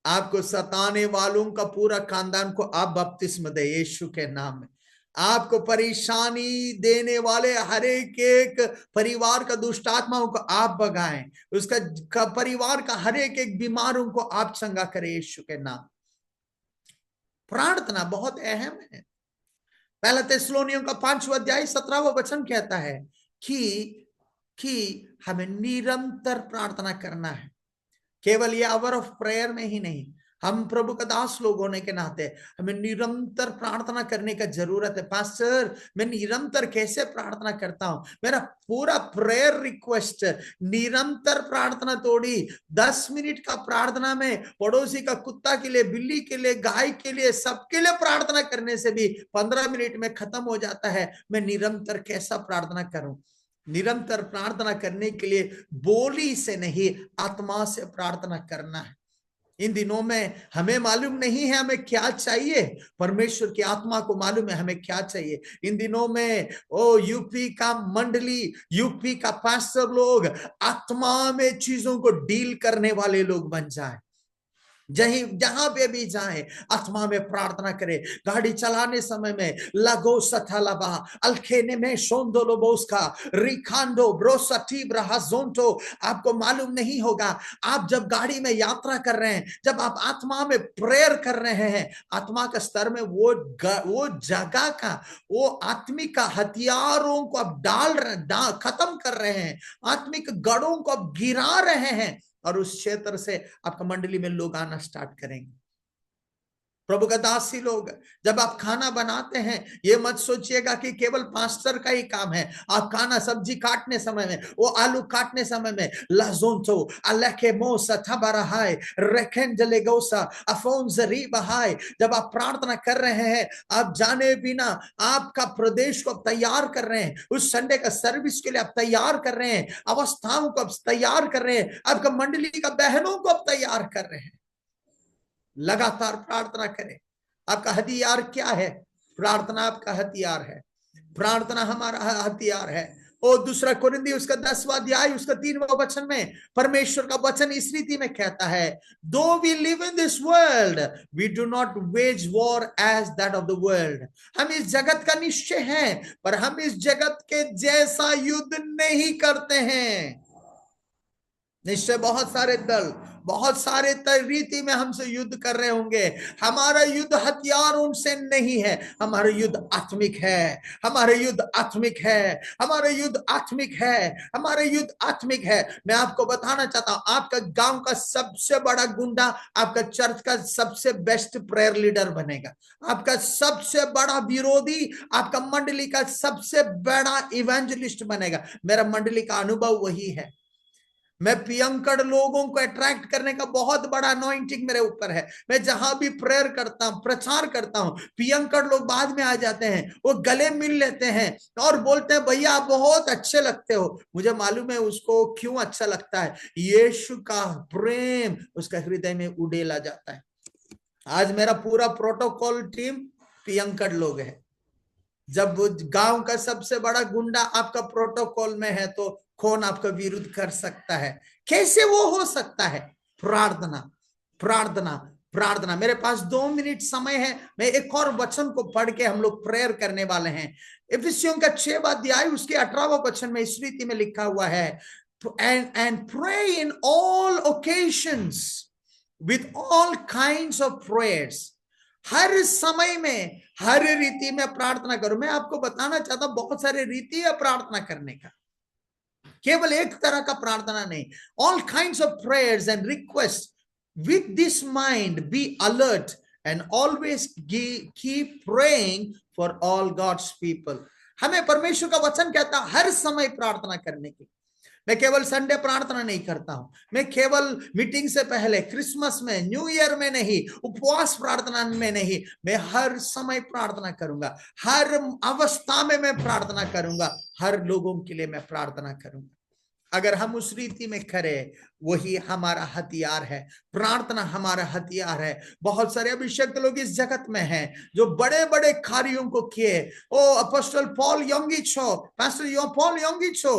आपको सताने वालों का पूरा खानदान को आप बपतिस्म दे यीशु के नाम में। आपको परेशानी देने वाले हर एक परिवार का दुष्ट आत्माओं को आप भगाएं, उसका परिवार का हर एक बीमारों को आप चंगा करें यीशु के नाम। प्रार्थना बहुत अहम है। पहला थिस्सलुनीयों का 5वां अध्याय 17वां वचन कहता है कि हमें निरंतर प्रार्थना करना है। केवल ये आवर ऑफ प्रेयर में ही नहीं, हम प्रभु का दास लोग होने के नाते हमें निरंतर प्रार्थना करने का जरूरत है। पास्टर, मैं निरंतर कैसे प्रार्थना करता हूं? मेरा पूरा प्रेयर रिक्वेस्ट निरंतर प्रार्थना तोड़ी 10 मिनट का प्रार्थना में पड़ोसी का कुत्ता के लिए, बिल्ली के लिए, गाय के लिए, सबके लिए प्रार्थना करने से भी 15 मिनट में खत्म हो जाता है। मैं निरंतर कैसा प्रार्थना करूं? निरंतर प्रार्थना करने के लिए बोली से नहीं, आत्मा से प्रार्थना करना है। इन दिनों में हमें मालूम नहीं है हमें क्या चाहिए, परमेश्वर की आत्मा को मालूम है हमें क्या चाहिए। इन दिनों में यूपी का मंडली, यूपी का पास्टर लोग आत्मा में चीजों को डील करने वाले लोग बन जाए। जहां पे भी जाए आत्मा में प्रार्थना करे। गाड़ी चलाने समय में लगो सथलबा अलखेने में शोंदोलोबोस्का रिखांडो ब्रोसटी ब्रहाजोंटो। आपको मालूम नहीं होगा, आप जब गाड़ी में यात्रा कर रहे हैं, जब आप आत्मा में प्रेयर कर रहे हैं, आत्मा के स्तर में वो जगह का, वो आत्मिक का हथियारों को आप खत्म कर रहे हैं, आत्मिक गढ़ों को आप गिरा रहे हैं, और उस क्षेत्र से आपका मंडली में लोग आना स्टार्ट करेंगे। प्रभु का दासी लोग, जब आप खाना बनाते हैं, ये मत सोचिएगा कि केवल पास्टर का ही काम है। आप खाना सब्जी काटने समय में, वो आलू काटने समय में लाजोंतो अलेके मोसा थबरहाय रेखेंजलेगोसा अफोंजरी बहाय, जब आप प्रार्थना कर रहे हैं, आप जाने बिना आपका प्रदेश को तैयार कर रहे हैं, उस संडे का सर्विस के लिए आप तैयार कर रहे हैं, अवस्थाओं को आप तैयार कर रहे हैं, आपका मंडली का बहनों को आप तैयार कर रहे हैं। लगातार प्रार्थना करें। आपका हथियार क्या है? प्रार्थना आपका हथियार है। प्रार्थना हमारा हथियार है। और 2 कोरिन्थी उसका 10वां अध्याय उसका 3वां वचन में परमेश्वर का वचन इस रीति में कहता है, though we live in this world we do not wage war as that of the world. हम इस जगत का निश्चय है, पर हम इस जगत के जैसा युद्ध नहीं करते हैं। निश्चय बहुत सारे दल, बहुत सारे रीति में हमसे युद्ध कर रहे होंगे। हमारा युद्ध हथियार उनसे नहीं है, हमारा युद्ध आत्मिक है, हमारा युद्ध आत्मिक है, हमारा युद्ध आत्मिक है, हमारा युद्ध आत्मिक है। मैं आपको बताना चाहता हूं, आपका गांव का सबसे बड़ा गुंडा आपका चर्च का सबसे बेस्ट प्रेयर लीडर बनेगा। आपका सबसे बड़ा विरोधी आपका मंडली का सबसे बड़ा इवेंजलिस्ट बनेगा। मेरा मंडली का अनुभव वही है। मैं पियंकड़ लोगों को अट्रैक्ट करने का बहुत बड़ा अनॉइंटिंग मेरे ऊपर है। मैं जहां भी प्रेयर करता हूं, प्रचार करता हूं, पियंकड़ लोग बाद में आ जाते हैं, वो गले मिल लेते हैं और बोलते हैं, भैया आप बहुत अच्छे लगते हो। मुझे मालूम है उसको क्यों अच्छा लगता है, यीशु का प्रेम उसका हृदय में उड़ेला जाता है। आज मेरा पूरा प्रोटोकॉल टीम पियंकड़ लोग है। जब गांव का सबसे बड़ा गुंडा आपका प्रोटोकॉल में है, तो कौन आपका विरोध कर सकता है? कैसे वो हो सकता है? प्रार्थना, प्रार्थना, प्रार्थना। मेरे पास 2 मिनट समय है, मैं एक और वचन को पढ़ के हम लोग प्रेयर करने वाले हैं। इफिसियों का 6वां अध्याय उसके 18वां वचन में इस रीति में लिखा हुआ है, and pray in all occasions with all kinds of prayers। हर समय में, हर रीति में प्रार्थना करो। मैं आपको बताना चाहता हूं, बहुत सारे रीति है प्रार्थना करने का, केवल एक तरह का प्रार्थना नहीं। All kinds of prayers and request with this mind be alert and always keep praying for all God's people. हमें परमेश्वर का वचन कहता है हर समय प्रार्थना करने की। मैं केवल संडे प्रार्थना नहीं करता हूं, मैं केवल मीटिंग से पहले, क्रिसमस में, न्यू ईयर में नहीं, उपवास प्रार्थना में नहीं, मैं हर समय प्रार्थना करूंगा, हर अवस्था में मैं प्रार्थना करूंगा, हर लोगों के लिए मैं प्रार्थना करूंगा। अगर हम उस रीति में करें, वही हमारा हथियार है। प्रार्थना हमारा हथियार है। बहुत सारे अभिषेक लोग इस जगत में हैं जो बड़े बड़े कार्यों को किए। अपोस्टल पॉल योंगिचो, पास्टर पॉल योंगिचो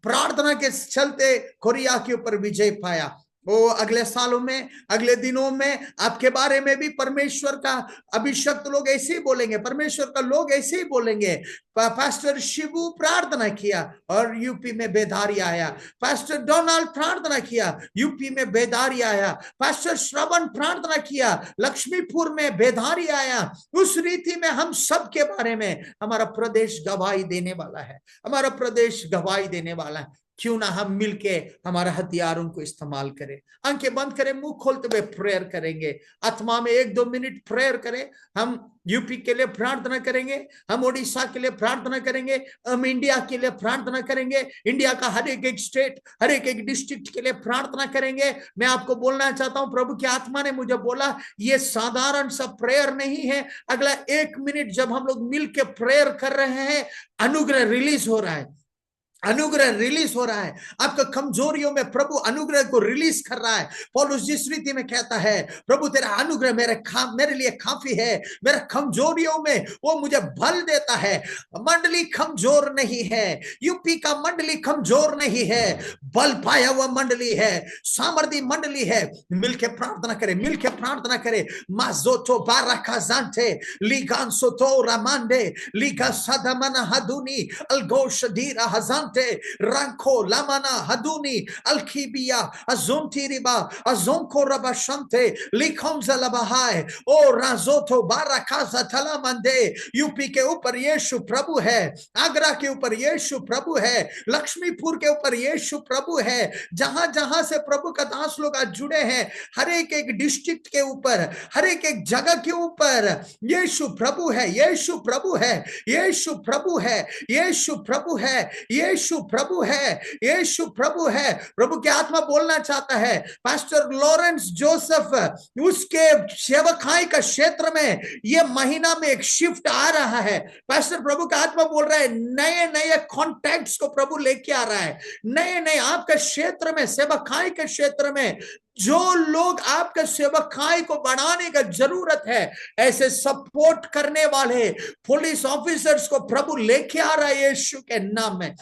प्रार्थना के चलते कोरिया के ऊपर विजय पाया। अगले सालों में, अगले दिनों में आपके बारे में भी परमेश्वर का अभिषक्त लोग ऐसे ही बोलेंगे, परमेश्वर का लोग ऐसे ही बोलेंगे। पास्टर शिबू प्रार्थना किया और यूपी में बेदारी आया। पास्टर डोनाल्ड प्रार्थना किया, यूपी में बेदारी आया। पास्टर श्रवण प्रार्थना किया, लक्ष्मीपुर में बेदारी आया। उस रीति में हम सब के बारे में हमारा प्रदेश गवाही देने वाला है, हमारा प्रदेश गवाही देने वाला है। क्यों ना हम मिलके हमारे हथियारों को इस्तेमाल करें। आंखें बंद करें, मुंह खोलते हुए प्रेयर करेंगे। आत्मा में 1-2 मिनट प्रेयर करें। हम यूपी के लिए प्रार्थना करेंगे, हम उड़ीसा के लिए प्रार्थना करेंगे, हम इंडिया के लिए प्रार्थना करेंगे, इंडिया का हर एक स्टेट, हर एक डिस्ट्रिक्ट के लिए प्रार्थना करेंगे। मैं आपको बोलना चाहता हूं, प्रभु की आत्मा ने मुझे बोला, ये साधारण सा प्रेयर नहीं है। अगला 1 मिनट जब हम लोग मिलकर प्रेयर कर रहे हैं, अनुग्रह रिलीज हो रहा है। अनुग्रह रिलीज हो रहा है, आपका कमजोरियों में प्रभु अनुग्रह को रिलीज कर रहा है। पौलुस जिस रीति में कहता है, प्रभु तेरा अनुग्रह मेरे लिए काफी है, मेरा कमजोरियों में वो मुझे बल देता है। मंडली कमजोर नहीं है, यूपी का मंडली कमजोर नहीं है, बल पाया हुआ मंडली है, सामर्थी मंडली है। मिलके प्रार्थना करें, मिलके प्रार्थना करें। माजोतो बाराका जानते लिगान सोतो रामांडे लिगा सदमना हदुनी अलगोश दीरा हजान Ranko Lamana Haduni Alkibia Azuntiriba Azonko Rabashante Likonza Labahai O Razoto Barakaza Talamande UP के ऊपर यीशु प्रभु है, आगरा के ऊपर यीशु प्रभु है, लक्ष्मीपुर के ऊपर यीशु प्रभु है। जहां जहां से प्रभु का दास लोग आज जुड़े हैं, हर एक डिस्ट्रिक्ट के ऊपर, हर एक जगह के ऊपर यीशु प्रभु है, यीशु प्रभु है, यीशु प्रभु है, यीशु प्रभु है, यीशु प्रभु है, यीशु प्रभु है। प्रभु की आत्मा बोलना चाहता है। पास्टर लॉरेंस जोसेफ, उसके सेवकाई का क्षेत्र में ये महीना में एक शिफ्ट आ रहा है। पास्टर प्रभु का आत्मा बोल रहा है, नए नए कॉन्टैक्ट्स को प्रभु लेके आ रहा है। नए नए आपके क्षेत्र में, सेवकाई के क्षेत्र में जो लोग आपके सेवकाई को बढ़ाने का जरूरत है, ऐसे सपोर्ट करने वाले पुलिस ऑफिसर्स को प्रभु लेके आ रहा है यीशु के नाम में।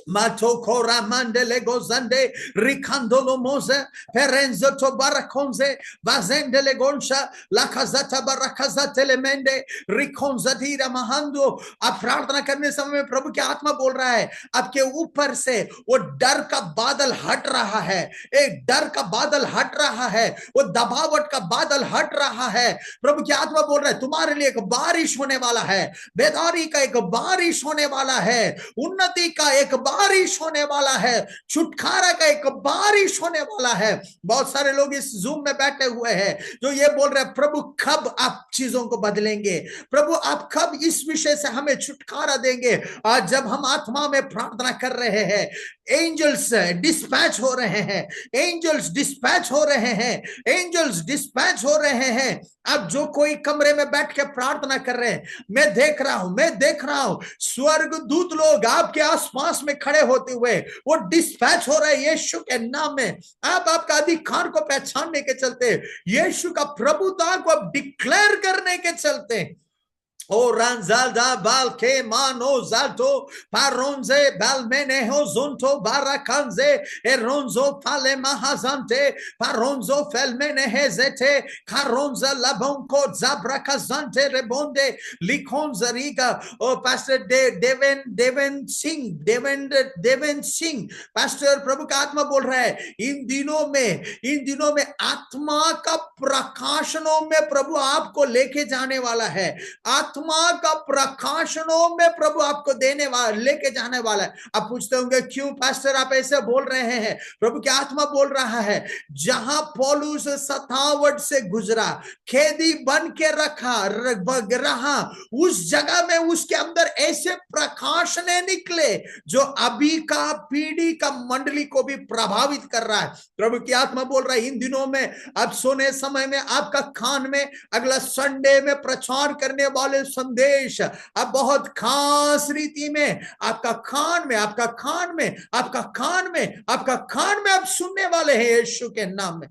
Matoko ramandele gozande ricandolo mose perenzo to baraconze vazendele goncha la casata barakazatele mende riconzadira mahando। आप प्रार्थना करने समय में प्रभु की आत्मा बोल रहा है, आपके ऊपर से वो डर का बादल हट रहा है, एक डर का बादल हट रहा है, वो दबावट का बादल हट रहा है। प्रभु की आत्मा बोल रहा है, तुम्हारे लिए एक बारिश होने वाला है, बेदारी का एक बारिश होने वाला है, उन्नति का एक बारिश होने वाला है, छुटकारा का एक बारिश होने वाला है। बहुत सारे लोग इस जूम में बैठे हुए हैं जो ये बोल रहे हैं, प्रभु कब आप चीजों को बदलेंगे, प्रभु आप कब इस विषय से हमें छुटकारा देंगे। आज जब हम आत्मा में प्रार्थना कर रहे हैं, एंजल्स डिस्पैच हो रहे हैं, एंजल्स डिस्पैच हो रहे हैं, एंजल्स डिस्पैच हो रहे हैं। अब जो कोई कमरे में बैठ के प्रार्थना कर रहे हैं, मैं देख रहा हूं स्वर्ग दूत लोग आपके आसपास में खड़े होते हुए वो डिस्पैच हो रहे हैं यीशु के नाम में। आप आपका अधिकार को पहचानने के चलते, यीशु का प्रभुता को आप डिक्लेयर करने के चलते, O ranzalda balke mano zalto paronze balmeneho zunto barakanze eronzo fale mahazante paronzo felmenehezete karonza labonko zabrakazante rebonde likonza riga। O Pastor Deven Singh pastor प्रभु का आत्मा बोल रहा है, इन दिनों में आत्मा का प्रकाशनों में प्रभु आपको लेके जाने वाला है, आत्मा का प्रकाशनों में प्रभु आपको लेके जाने वाला है। आप पूछते होंगे, क्यों पास्टर आप ऐसे बोल रहे हैं? प्रभु की आत्मा बोल रहा है, जहां पौलुस सतावट से गुजरा, खेदी बन के रहा, उस जगह में उसके अंदर ऐसे प्रकाशने निकले जो अभी का पीढ़ी का मंडली को भी प्रभावित कर रहा है। प्रभु की आत्मा बोल रहा है, इन दिनों में अब सोने समय में आपका कान में अगला संडे में प्रचार करने वाले संदेश अब बहुत खास रीति में आपका कान में आप सुनने वाले हैं यीशु के नाम में।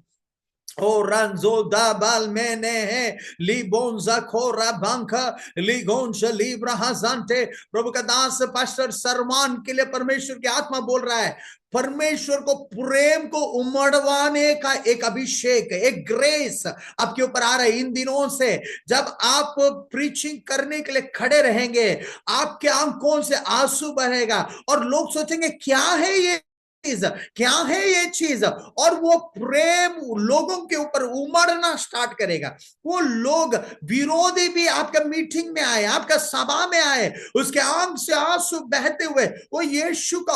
O ranzo da balmene है लिबोंजा खोरा बांका लिगोंजा लिब्रा हजांते। प्रभु का दास पास्टर सरमान के लिए परमेश्वर की आत्मा बोल रहा है, परमेश्वर को प्रेम को उमड़वाने का एक अभिषेक, एक ग्रेस आपके ऊपर आ रहा है। इन दिनों से जब आप प्रीचिंग करने के लिए खड़े रहेंगे, आपके आंखों से आंसू बहेगा और लोग सोचेंगे क्या है ये चीज, और वो प्रेम लोगों के ऊपर उमड़ना स्टार्ट करेगा। वो लोग विरोधी भी आपका मीटिंग में आए, आपका सभा में आए, उसके आंख से आंसू बहते हुए वो यीशु का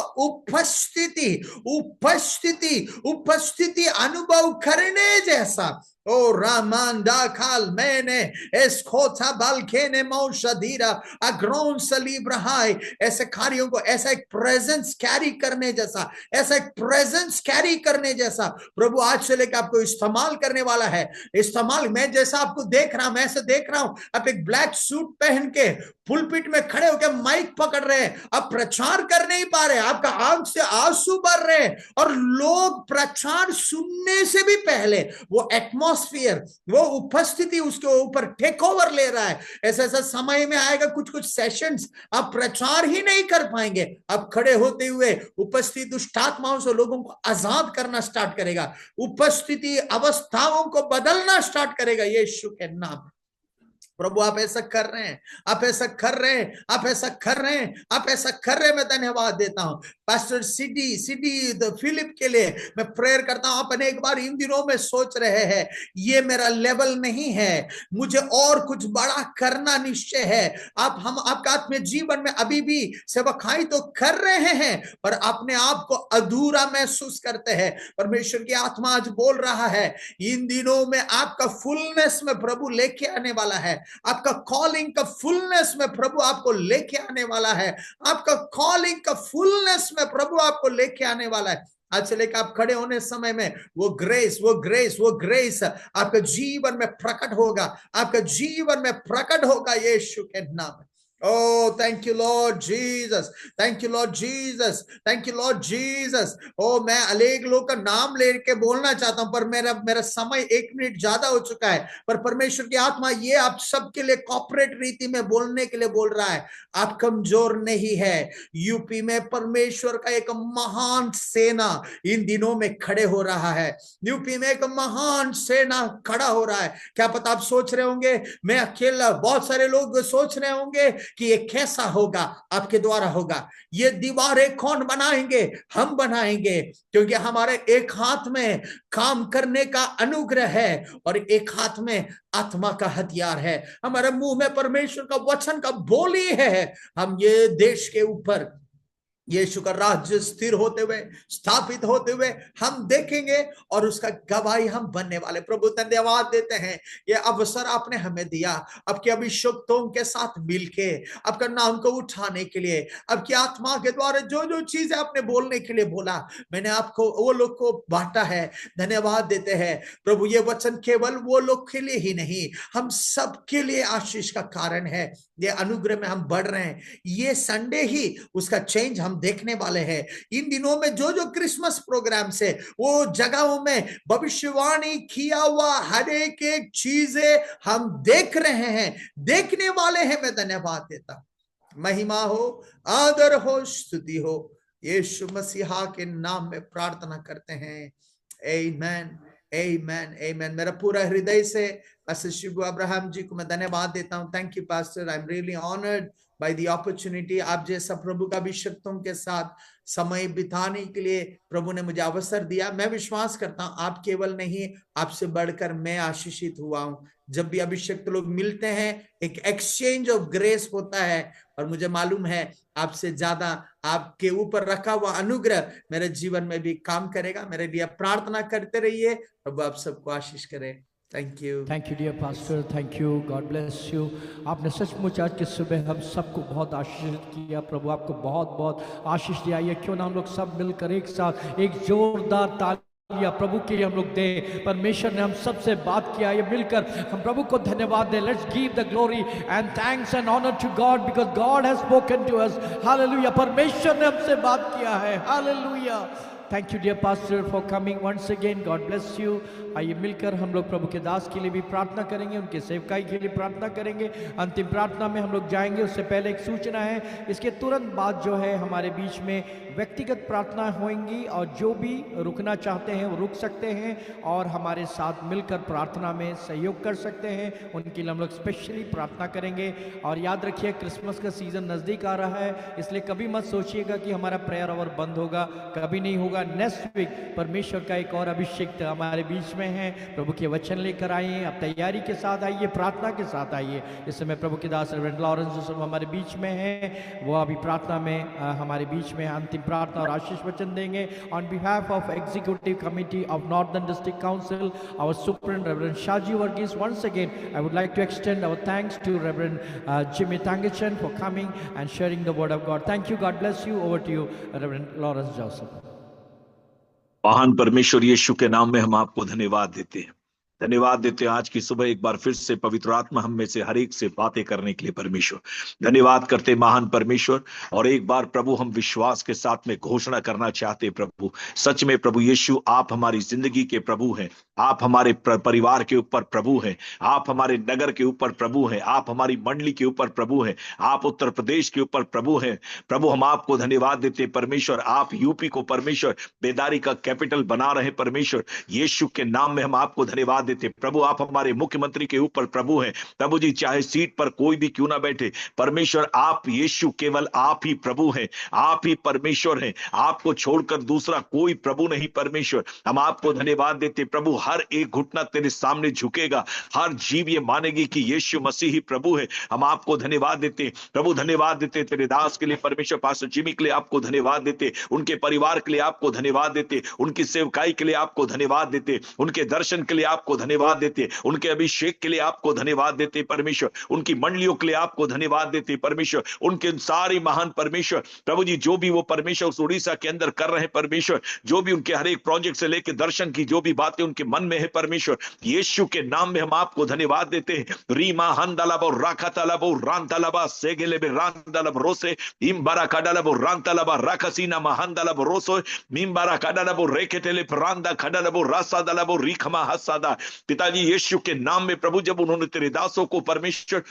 उपस्थिति अनुभव करने जैसा ओ रामांदा खाल मैंने एस्कोथा बालखेने मौशदीरा अग्रोन सलीब रहाय, ऐसे कार्यों को ऐसा एक प्रेजेंस कैरी करने जैसा, ऐसा एक प्रेजेंस कैरी करने जैसा प्रभु आज से लेकर आपको इस्तेमाल करने वाला है। इस्तेमाल, मैं जैसा आपको देख रहा हूं, मैं ऐसे देख रहा हूं आप एक ब्लैक सूट पहन के पुलपिट में खड़े होकर माइक पकड़ रहे हैं, आप प्रचार कर नहीं पा रहे, आपका आंख से आंसू भर रहे हैं, और लोग प्रचार सुनने से भी पहले वो एटमॉस्फेयर, वो उपस्थिति उसके ऊपर टेक ओवर ले रहा है। ऐसा ऐसा समय में आएगा, कुछ कुछ सेशंस आप प्रचार ही नहीं कर पाएंगे, आप खड़े होते हुए उपस्थित दुष्ट आत्माओं से लोगों को आजाद करना स्टार्ट करेगा, उपस्थिति अवस्थाओं को बदलना स्टार्ट करेगा यीशु के नाम। प्रभु आप ऐसा कर रहे हैं, आप ऐसा कर रहे हैं, आप ऐसा कर रहे हैं, आप ऐसा कर रहे हैं। मैं धन्यवाद देता हूं पास्टर सिडी फिलिप के लिए मैं प्रेयर करता हूं। आप अनेक बार इन दिनों में सोच रहे हैं ये मेरा लेवल नहीं है, मुझे और कुछ बड़ा करना निश्चय है। हम आपका आत्मीय जीवन में अभी भी सेवकाई तो कर रहे हैं, पर अपने आप को अधूरा महसूस करते हैं। परमेश्वर की आत्मा आज बोल रहा है इन दिनों में आपका फुलनेस में प्रभु लेके आने वाला है, आपका कॉलिंग का फुलनेस में प्रभु आपको लेके आने वाला है, आपका कॉलिंग का फुलनेस में प्रभु आपको लेके आने वाला है। आज से लेकर आप खड़े होने समय में वो ग्रेस, वो ग्रेस, वो ग्रेस आपके जीवन में प्रकट होगा, आपके जीवन में प्रकट होगा यीशु के नाम में। Oh, thank you, Lord Jesus. Thank you, Lord Jesus. Thank you, Lord Jesus. Oh, मैं अनेक लोग का नाम लेके बोलना चाहता हूं, पर मेरा समय 1 मिनट ज्यादा हो चुका है। पर परमेश्वर की आत्मा ये आप सबके लिए कॉर्पोरेट रीति में बोलने के लिए बोल रहा है, आप कमजोर नहीं है। यूपी में परमेश्वर का एक महान सेना इन दिनों में खड़े हो रहा है। यूपी में एक महान सेना खड़ा हो रहा है। क्या पता आप सोच रहे होंगे मैं अकेला, बहुत सारे लोग सोच रहे होंगे कि ये कैसा होगा, आपके द्वारा होगा। ये दीवारें कौन बनाएंगे? हम बनाएंगे, क्योंकि हमारे एक हाथ में काम करने का अनुग्रह है और एक हाथ में आत्मा का हथियार है। हमारे मुंह में परमेश्वर का वचन का बोली है। हम ये देश के ऊपर यीशु का राज्य स्थिर होते हुए, स्थापित होते हुए हम देखेंगे और उसका गवाही हम बनने वाले। प्रभु धन्यवाद देते हैं ये अवसर आपने हमें दिया, आपके अभिषक्तों के साथ मिलके आपका नाम को उठाने के लिए, आपकी आत्मा के द्वारा जो जो चीजें आपने बोलने के लिए बोला, मैंने आपको वो लोग को बांटा है। धन्यवाद देते हैं प्रभु, ये वचन केवल वो लोग के लिए ही नहीं, हम सबके लिए आशीष का कारण है। ये अनुग्रह में हम बढ़ रहे हैं। ये संडे ही उसका चेंज हम देखने वाले हैं। इन दिनों में जो जो क्रिसमस प्रोग्राम से वो जगहों में भविष्यवाणी किया हुआ हर एक चीजें हम देख रहे हैं, देखने वाले हैं। मैं धन्यवाद देता हूं। महिमा हो, आदर हो, स्तुति हो, यीशु मसीहा के नाम में प्रार्थना करते हैं। आमीन, आमीन, आमीन। मेरा पूरा हृदय से पास्टर शिबू अब्राहम जी को मैं धन्यवाद देता हूं। Thank you pastor, I am really honoured by the opportunity. आप जैसा प्रभु का अभिषक्तों के साथ समय बिताने के लिए प्रभु ने मुझे अवसर दिया। मैं विश्वास करता हूं आप केवल नहीं, आपसे बढ़कर मैं आशीषित हुआ हूं। जब भी अभिषक्त लोग मिलते हैं एक एक्सचेंज ऑफ ग्रेस होता है, और मुझे मालूम है आपसे ज्यादा आपके ऊपर रखा हुआ अनुग्रह मेरे जीवन में भी काम करेगा। मेरे लिए प्रार्थना करते रहिए। प्रभु आप सबको आशीष करे। Thank you, dear pastor, thank you, God bless you. आपने सचमुच आज के सुबह हम सबको बहुत आशीषित किया। प्रभु आपको बहुत बहुत आशीष दिया। ये क्यों ना हम लोग सब मिलकर एक साथ एक जोरदार तालियां प्रभु के लिए हम लोग दें। परमेश्वर ने हम सबसे बात किया, ये मिलकर हम प्रभु को धन्यवाद दें। Let's give the glory and thanks and honour to God because God has spoken to us. Hallelujah, परमेश्वर ने हमसे बात किया है। Hallelujah. Thank you dear pastor for coming once again, God bless you. आइए मिलकर हम लोग प्रभु के दास के लिए भी प्रार्थना करेंगे, उनके सेवकाई के लिए प्रार्थना करेंगे। अंतिम प्रार्थना में हम लोग जाएंगे, उससे पहले एक सूचना है। इसके तुरंत बाद जो है हमारे बीच में व्यक्तिगत प्रार्थना होंगी, और जो भी रुकना चाहते हैं वो रुक सकते हैं और हमारे साथ मिलकर प्रार्थना में सहयोग कर सकते हैं। उनके लिए हम लोग स्पेशली प्रार्थना करेंगे। और याद रखिए क्रिसमस का सीज़न नज़दीक आ रहा है, इसलिए कभी मत सोचिएगा कि हमारा प्रेयर आवर बंद होगा, कभी नहीं होगा। नेक्स्ट वीक परमेश्वर का एक और अभिषेक हमारे बीच में है। प्रभु के वचन लेकर आइए, आप तैयारी के साथ आइए, प्रार्थना के साथ आइए। इस समय प्रभु के दास रेवरेंड लॉरेंस जो हमारे बीच में है, वो अभी प्रार्थना में हमारे बीच में अंतिम प्रार्थना और आशीष वचन देंगे। On behalf of executive committee of northern district council, our superintendent reverend Shaji Varghese, once again I would like to extend our thanks to Reverend Jimmy Tangachan for coming and sharing the word of God. Thank you. God bless you. Over to you, Reverend Lawrence Joseph. महान परमेश्वर यीशु के नाम में हम आपको धन्यवाद देते हैं। धन्यवाद देते हैं आज की सुबह एक बार फिर से पवित्र आत्मा हम में से हर एक से बातें करने के लिए परमेश्वर धन्यवाद करते महान परमेश्वर। और एक बार प्रभु हम विश्वास के साथ में घोषणा करना चाहते प्रभु, सच में प्रभु यीशु आप हमारी जिंदगी के प्रभु हैं, आप हमारे परिवार के ऊपर प्रभु हैं, आप हमारे नगर के ऊपर प्रभु हैं, आप हमारी मंडली के ऊपर प्रभु हैं, आप उत्तर प्रदेश के ऊपर प्रभु हैं। प्रभु हम आपको धन्यवाद देते परमेश्वर, आप यूपी को परमेश्वर बेदारी का कैपिटल बना रहे परमेश्वर, यीशु के नाम में हम आपको धन्यवाद देते प्रभु। आप हमारे मुख्यमंत्री के ऊपर प्रभु हैं प्रभु जी, चाहे सीट पर कोई भी क्यों ना बैठे परमेश्वर, आप यीशु केवल आप ही प्रभु हैं, आप ही परमेश्वर हैं, आपको छोड़कर दूसरा कोई प्रभु नहीं परमेश्वर। हम आपको धन्यवाद देते प्रभु, हर एक घुटना तेरे सामने झुकेगा, हर जीव ये मानेगी कि यीशु मसीह ही प्रभु है। हम आपको धन्यवाद देते प्रभु, धन्यवाद देते तेरे दास के लिए परमेश्वर, पास्टर जिमी के लिए आपको धन्यवाद देते, उनके परिवार के लिए आपको धन्यवाद देते, उनकी सेवकाई के लिए आपको धन्यवाद देते, उनके दर्शन के लिए आपको धन्यवाद देते, उनके अभिषेक के लिए आपको धन्यवाद देते परमेश्वर, उनकी मंडलियों के लिए आपको धन्यवाद देते परमेश्वर, उनके सारी महान परमेश्वर प्रभु जी जो भी वो परमेश्वर उस उड़ीसा के अंदर कर रहे हैं परमेश्वर, जो भी उनके हर एक प्रोजेक्ट से लेकर दर्शन की जो भी बातें उनके मन में है परमेश्वर, यीशु के नाम में हम आपको धन्यवाद देते हैं। रीमा हंदलाबो राखतलाबो रांतलाबा सेगेलेबे रांतलाब रोसे इमबारा काडलाबो रांतलाबा राखसीना महंदलाबो रोसो मिमबारा काडलाबो रेकेटेले प्रांदा खडलाबो रासादलाबो रिखमा हसादा। पिताजी यीशु के नाम में प्रभु, जब उन्होंने तेरे दासों को परमेश्वर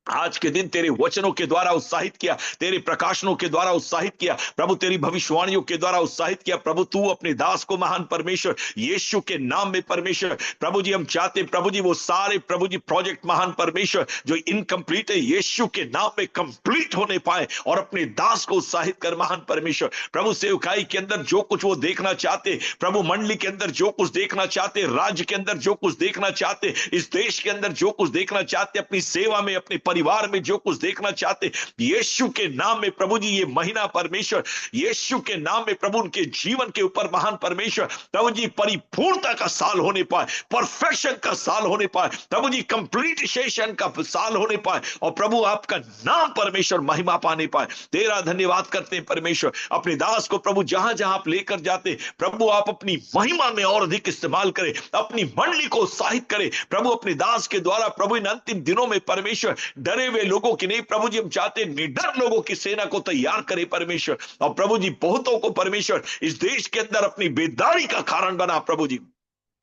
आज के दिन तेरे वचनों के द्वारा उत्साहित किया, तेरे प्रकाशनों के द्वारा उत्साहित किया प्रभु, तेरी भविष्यवाणियों के द्वारा उत्साहित किया प्रभु, तू अपने दास को महान परमेश्वर यीशु के नाम में परमेश्वर प्रभु जी हम चाहते प्रभु जी वो सारे प्रभु जी प्रोजेक्ट महान परमेश्वर जो इनकम्प्लीट है यीशु के नाम में कंप्लीट होने पाए, और अपने दास को उत्साहित कर महान परमेश्वर प्रभु, सेवकाई के अंदर जो कुछ वो देखना चाहते प्रभु, मंडली के अंदर जो कुछ देखना चाहते, राज्य के अंदर जो कुछ देखना चाहते, इस देश के अंदर जो कुछ देखना चाहते, अपनी सेवा में अपने परिवार में जो कुछ देखना चाहते, यीशु के नाम में प्रभु जी ये महीना परमेश्वर यीशु के नाम में प्रभु उनके जीवन के ऊपर महान परमेश्वर प्रभु जी परिपूर्णता का साल होने पाए, परफेक्शन का साल होने पाए प्रभु जी, कंप्लीटेशन का साल होने पाए, और प्रभु आपका नाम परमेश्वर महिमा पाने पाए। तेरा धन्यवाद करते हैं परमेश्वर, अपने दास को प्रभु जहां जहां आप लेकर जाते प्रभु, आप अपनी महिमा में और अधिक इस्तेमाल करें, अपनी मंडली को उत्साहित करें प्रभु, अपने दास के द्वारा प्रभु इन अंतिम दिनों में परमेश्वर डरे हुए लोगों की नहीं प्रभु जी, हम चाहते निडर लोगों की सेना को तैयार करें परमेश्वर, और प्रभु जी बहुतों को परमेश्वर इस देश के अंदर अपनी बेदारी का कारण बना प्रभु जी,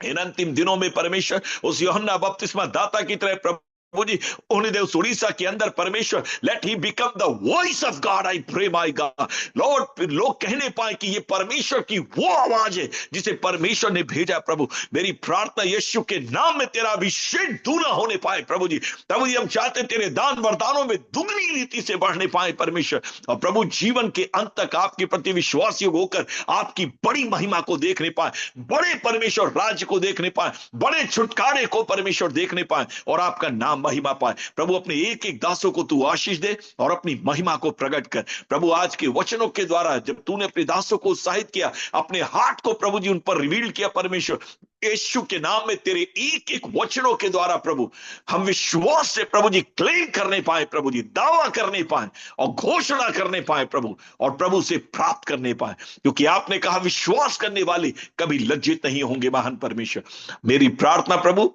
इन अंतिम दिनों में परमेश्वर उस यूहन्ना बपतिस्मा दाता की तरह प्रभु जी उन्हें उस उड़ीसा के अंदर परमेश्वर let he become the voice of God, I pray my God Lord, लोग कहने पाए कि ये परमेश्वर की वो आवाज है जिसे परमेश्वर ने भेजा प्रभु। मेरी प्रार्थना यीशु के नाम में तेरा अभिषेक दूना होने पाए प्रभु जी, प्रभु जी हम चाहते तेरे दान वरदानों में दुगनी रीति से बढ़ने पाए परमेश्वर, और प्रभु जीवन के अंत तक आपके प्रति विश्वासी होकर आपकी बड़ी महिमा को देखने पाए, बड़े परमेश्वर राज्य को देखने पाए, बड़े छुटकारे को परमेश्वर देखने पाए, और आपका नाम महिमा पाए प्रभु। अपने एक एक दासों को तू आशीष दे और अपनी महिमा को प्रकट कर प्रभु। आज के वचनों के द्वारा जब तूने अपने दासों को उत्साहित किया, अपने हाथ को प्रभु जी उन पर रिवील किया परमेश्वर, यीशु के नाम में तेरे एक एक वचनों के द्वारा प्रभु हम विश्वास से प्रभु जी क्लेम करने पाए प्रभु जी, दावा करने पाए और घोषणा करने पाए प्रभु, और प्रभु से प्राप्त करने पाए, क्योंकि आपने कहा विश्वास करने वाले कभी लज्जित नहीं होंगे महान परमेश्वर। मेरी प्रार्थना प्रभु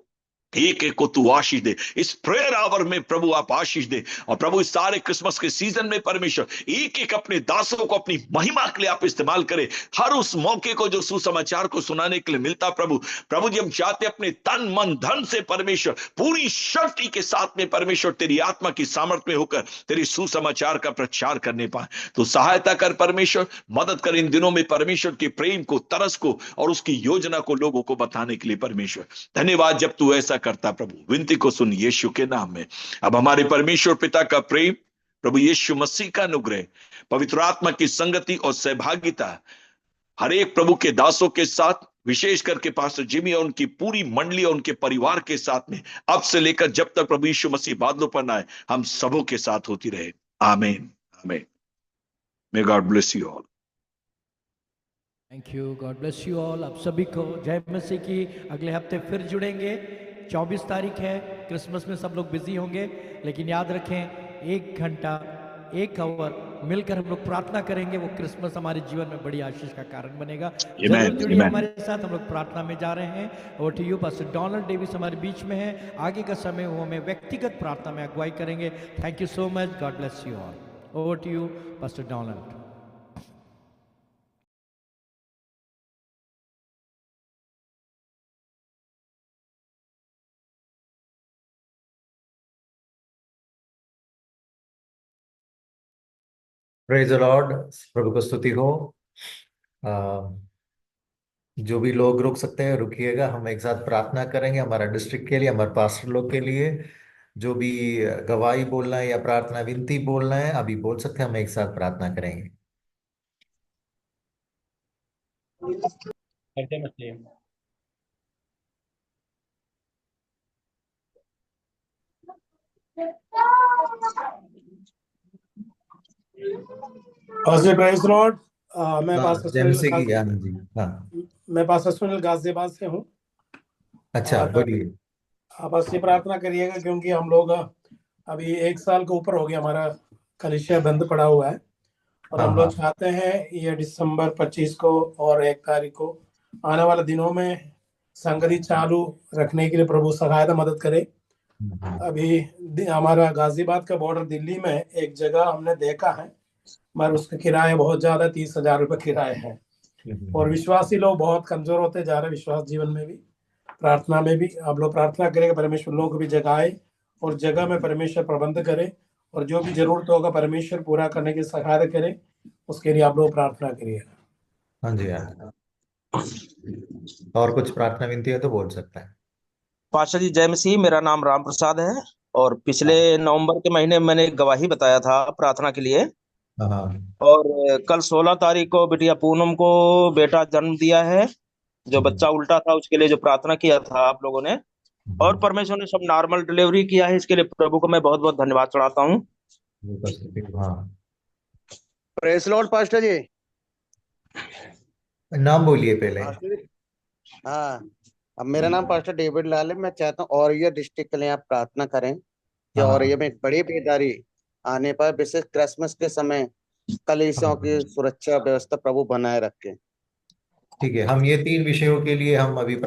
एक एक को तू आशीष दे, इस प्रेयर आवर में प्रभु आप आशीष दे, और प्रभु इस सारे क्रिसमस के सीजन में परमेश्वर एक एक अपने दासों को अपनी महिमा के लिए आप इस्तेमाल करें, हर उस मौके को जो सुसमाचार को सुनाने के लिए मिलता प्रभु, प्रभु जी हम चाहते अपने तन मन धन से परमेश्वर पूरी शक्ति के साथ में परमेश्वर तेरी आत्मा की सामर्थ्य में होकर तेरे सुसमाचार का प्रचार करने पाए। तो सहायता कर परमेश्वर, मदद कर इन दिनों में परमेश्वर के प्रेम को, तरस को और उसकी योजना को लोगों को बताने के लिए परमेश्वर। धन्यवाद जब तू ऐसा करता प्रभु, विनती को सुन यीशु के नाम में। अब हमारे परमेश्वर पिता का प्रेम, प्रभु यीशु मसीह का अनुग्रह, पवित्र आत्मा की संगति और सहभागिता हर एक प्रभु के दासों के साथ, विशेष करके पास्टर जिमी और उनकी पूरी मंडली और उनके परिवार के साथ में अब से लेकर जब तक प्रभु यीशु मसीह बादलों पर ना आए, हम सबों के साथ होती रहे। आमीन आमीन। May God bless you all. Thank you, God bless you all. आप सभी को जय मसीह की। अगले हफ्ते फिर जुड़ेंगे। 24 तारीख है, क्रिसमस में सब लोग बिजी होंगे, लेकिन याद रखें 1 घंटा 1 आवर मिलकर हम लोग प्रार्थना करेंगे। वो क्रिसमस हमारे जीवन में बड़ी आशीष का कारण बनेगा। जरूर Amen. जुड़िए Amen. हमारे साथ, हम लोग प्रार्थना में जा रहे हैं। और to you pastor Donald Davis हमारे बीच में है। आगे का समय वो हमें व्यक्तिगत प्रार्थना में अगुवाई करेंगे। Thank you so much, God bless you all. Over to you pastor Donald. Praise the Lord. प्रभु को स्तुति हो। अ, जो भी लोग रुक सकते हैं रुकिएगा, हम एक साथ प्रार्थना करेंगे हमारा डिस्ट्रिक्ट के लिए, हमारे पास्टर लोग के लिए। जो भी गवाही बोलना है या प्रार्थना विनती बोलना है अभी बोल सकते हैं, हम एक साथ प्रार्थना करेंगे। Pastor praise Lord. मैं हाँ, पास्टर जय मसीह की। सुनील, हाँ जी, हाँ। मैं पास्टर सुनील गाजियाबाद से हूँ। अच्छा, और बोलिए। आप अच्छी प्रार्थना करिएगा, क्योंकि हम लोग अभी 1 साल के ऊपर हो गया हमारा कलीसिया बंद पड़ा हुआ है। और हाँ हम लोग हाँ चाहते हैं ये दिसंबर 25 को और 1 तारीख को आने वाले दिनों में संगति चालू रखने के लिए प्रभु सहायता मदद करे। अभी हमारा गाजियाबाद का बॉर्डर दिल्ली में एक जगह हमने देखा है, मगर उसका किराया बहुत ज्यादा 30,000 रुपये किराया है। और विश्वासी लोग बहुत कमजोर होते जा रहे हैं, विश्वास जीवन में भी, प्रार्थना में भी। आप लोग प्रार्थना करेंगे परमेश्वर लोगों को भी जगाए और जगह में परमेश्वर प्रबंध करे, और जो भी जरूरत होगा परमेश्वर पूरा करने की सहायता करे, उसके लिए आप लोग प्रार्थना करिए। हाँ जी, हाँ। और कुछ प्रार्थना विनती है तो बोल सकता है। पास्टर जी जय मसीह। मेरा नाम राम प्रसाद है और पिछले नवंबर के महीने मैंने एक गवाही बताया था प्रार्थना के लिए। हाँ हाँ और कल 16 तारीख को बिटिया पूनम को बेटा जन्म दिया है। जो बच्चा उल्टा था उसके लिए जो प्रार्थना किया था आप लोगों ने, और परमेश्वर ने सब नॉर्मल डिलीवरी किया है। इसके लिए प्रभु को मैं बहुत बहुत धन्यवाद चढ़ाता हूँ। हाँ, प्रेस लॉर्ड पास्टर जी। नाम बोलिए पहले। पास्टर जी, हाँ, अब मेरा नाम पास्टर डेविड लाल है। मैं चाहता हूँ और ये डिस्ट्रिक्ट के लिए आप प्रार्थना करें कि हाँ और ये में एक बड़ी बेदारी आने पर, विशेष क्रिसमस के समय कलीसियाओं की सुरक्षा व्यवस्था प्रभु बनाए रखे। ठीक है, हम ये 3 विषयों के लिए हम अभी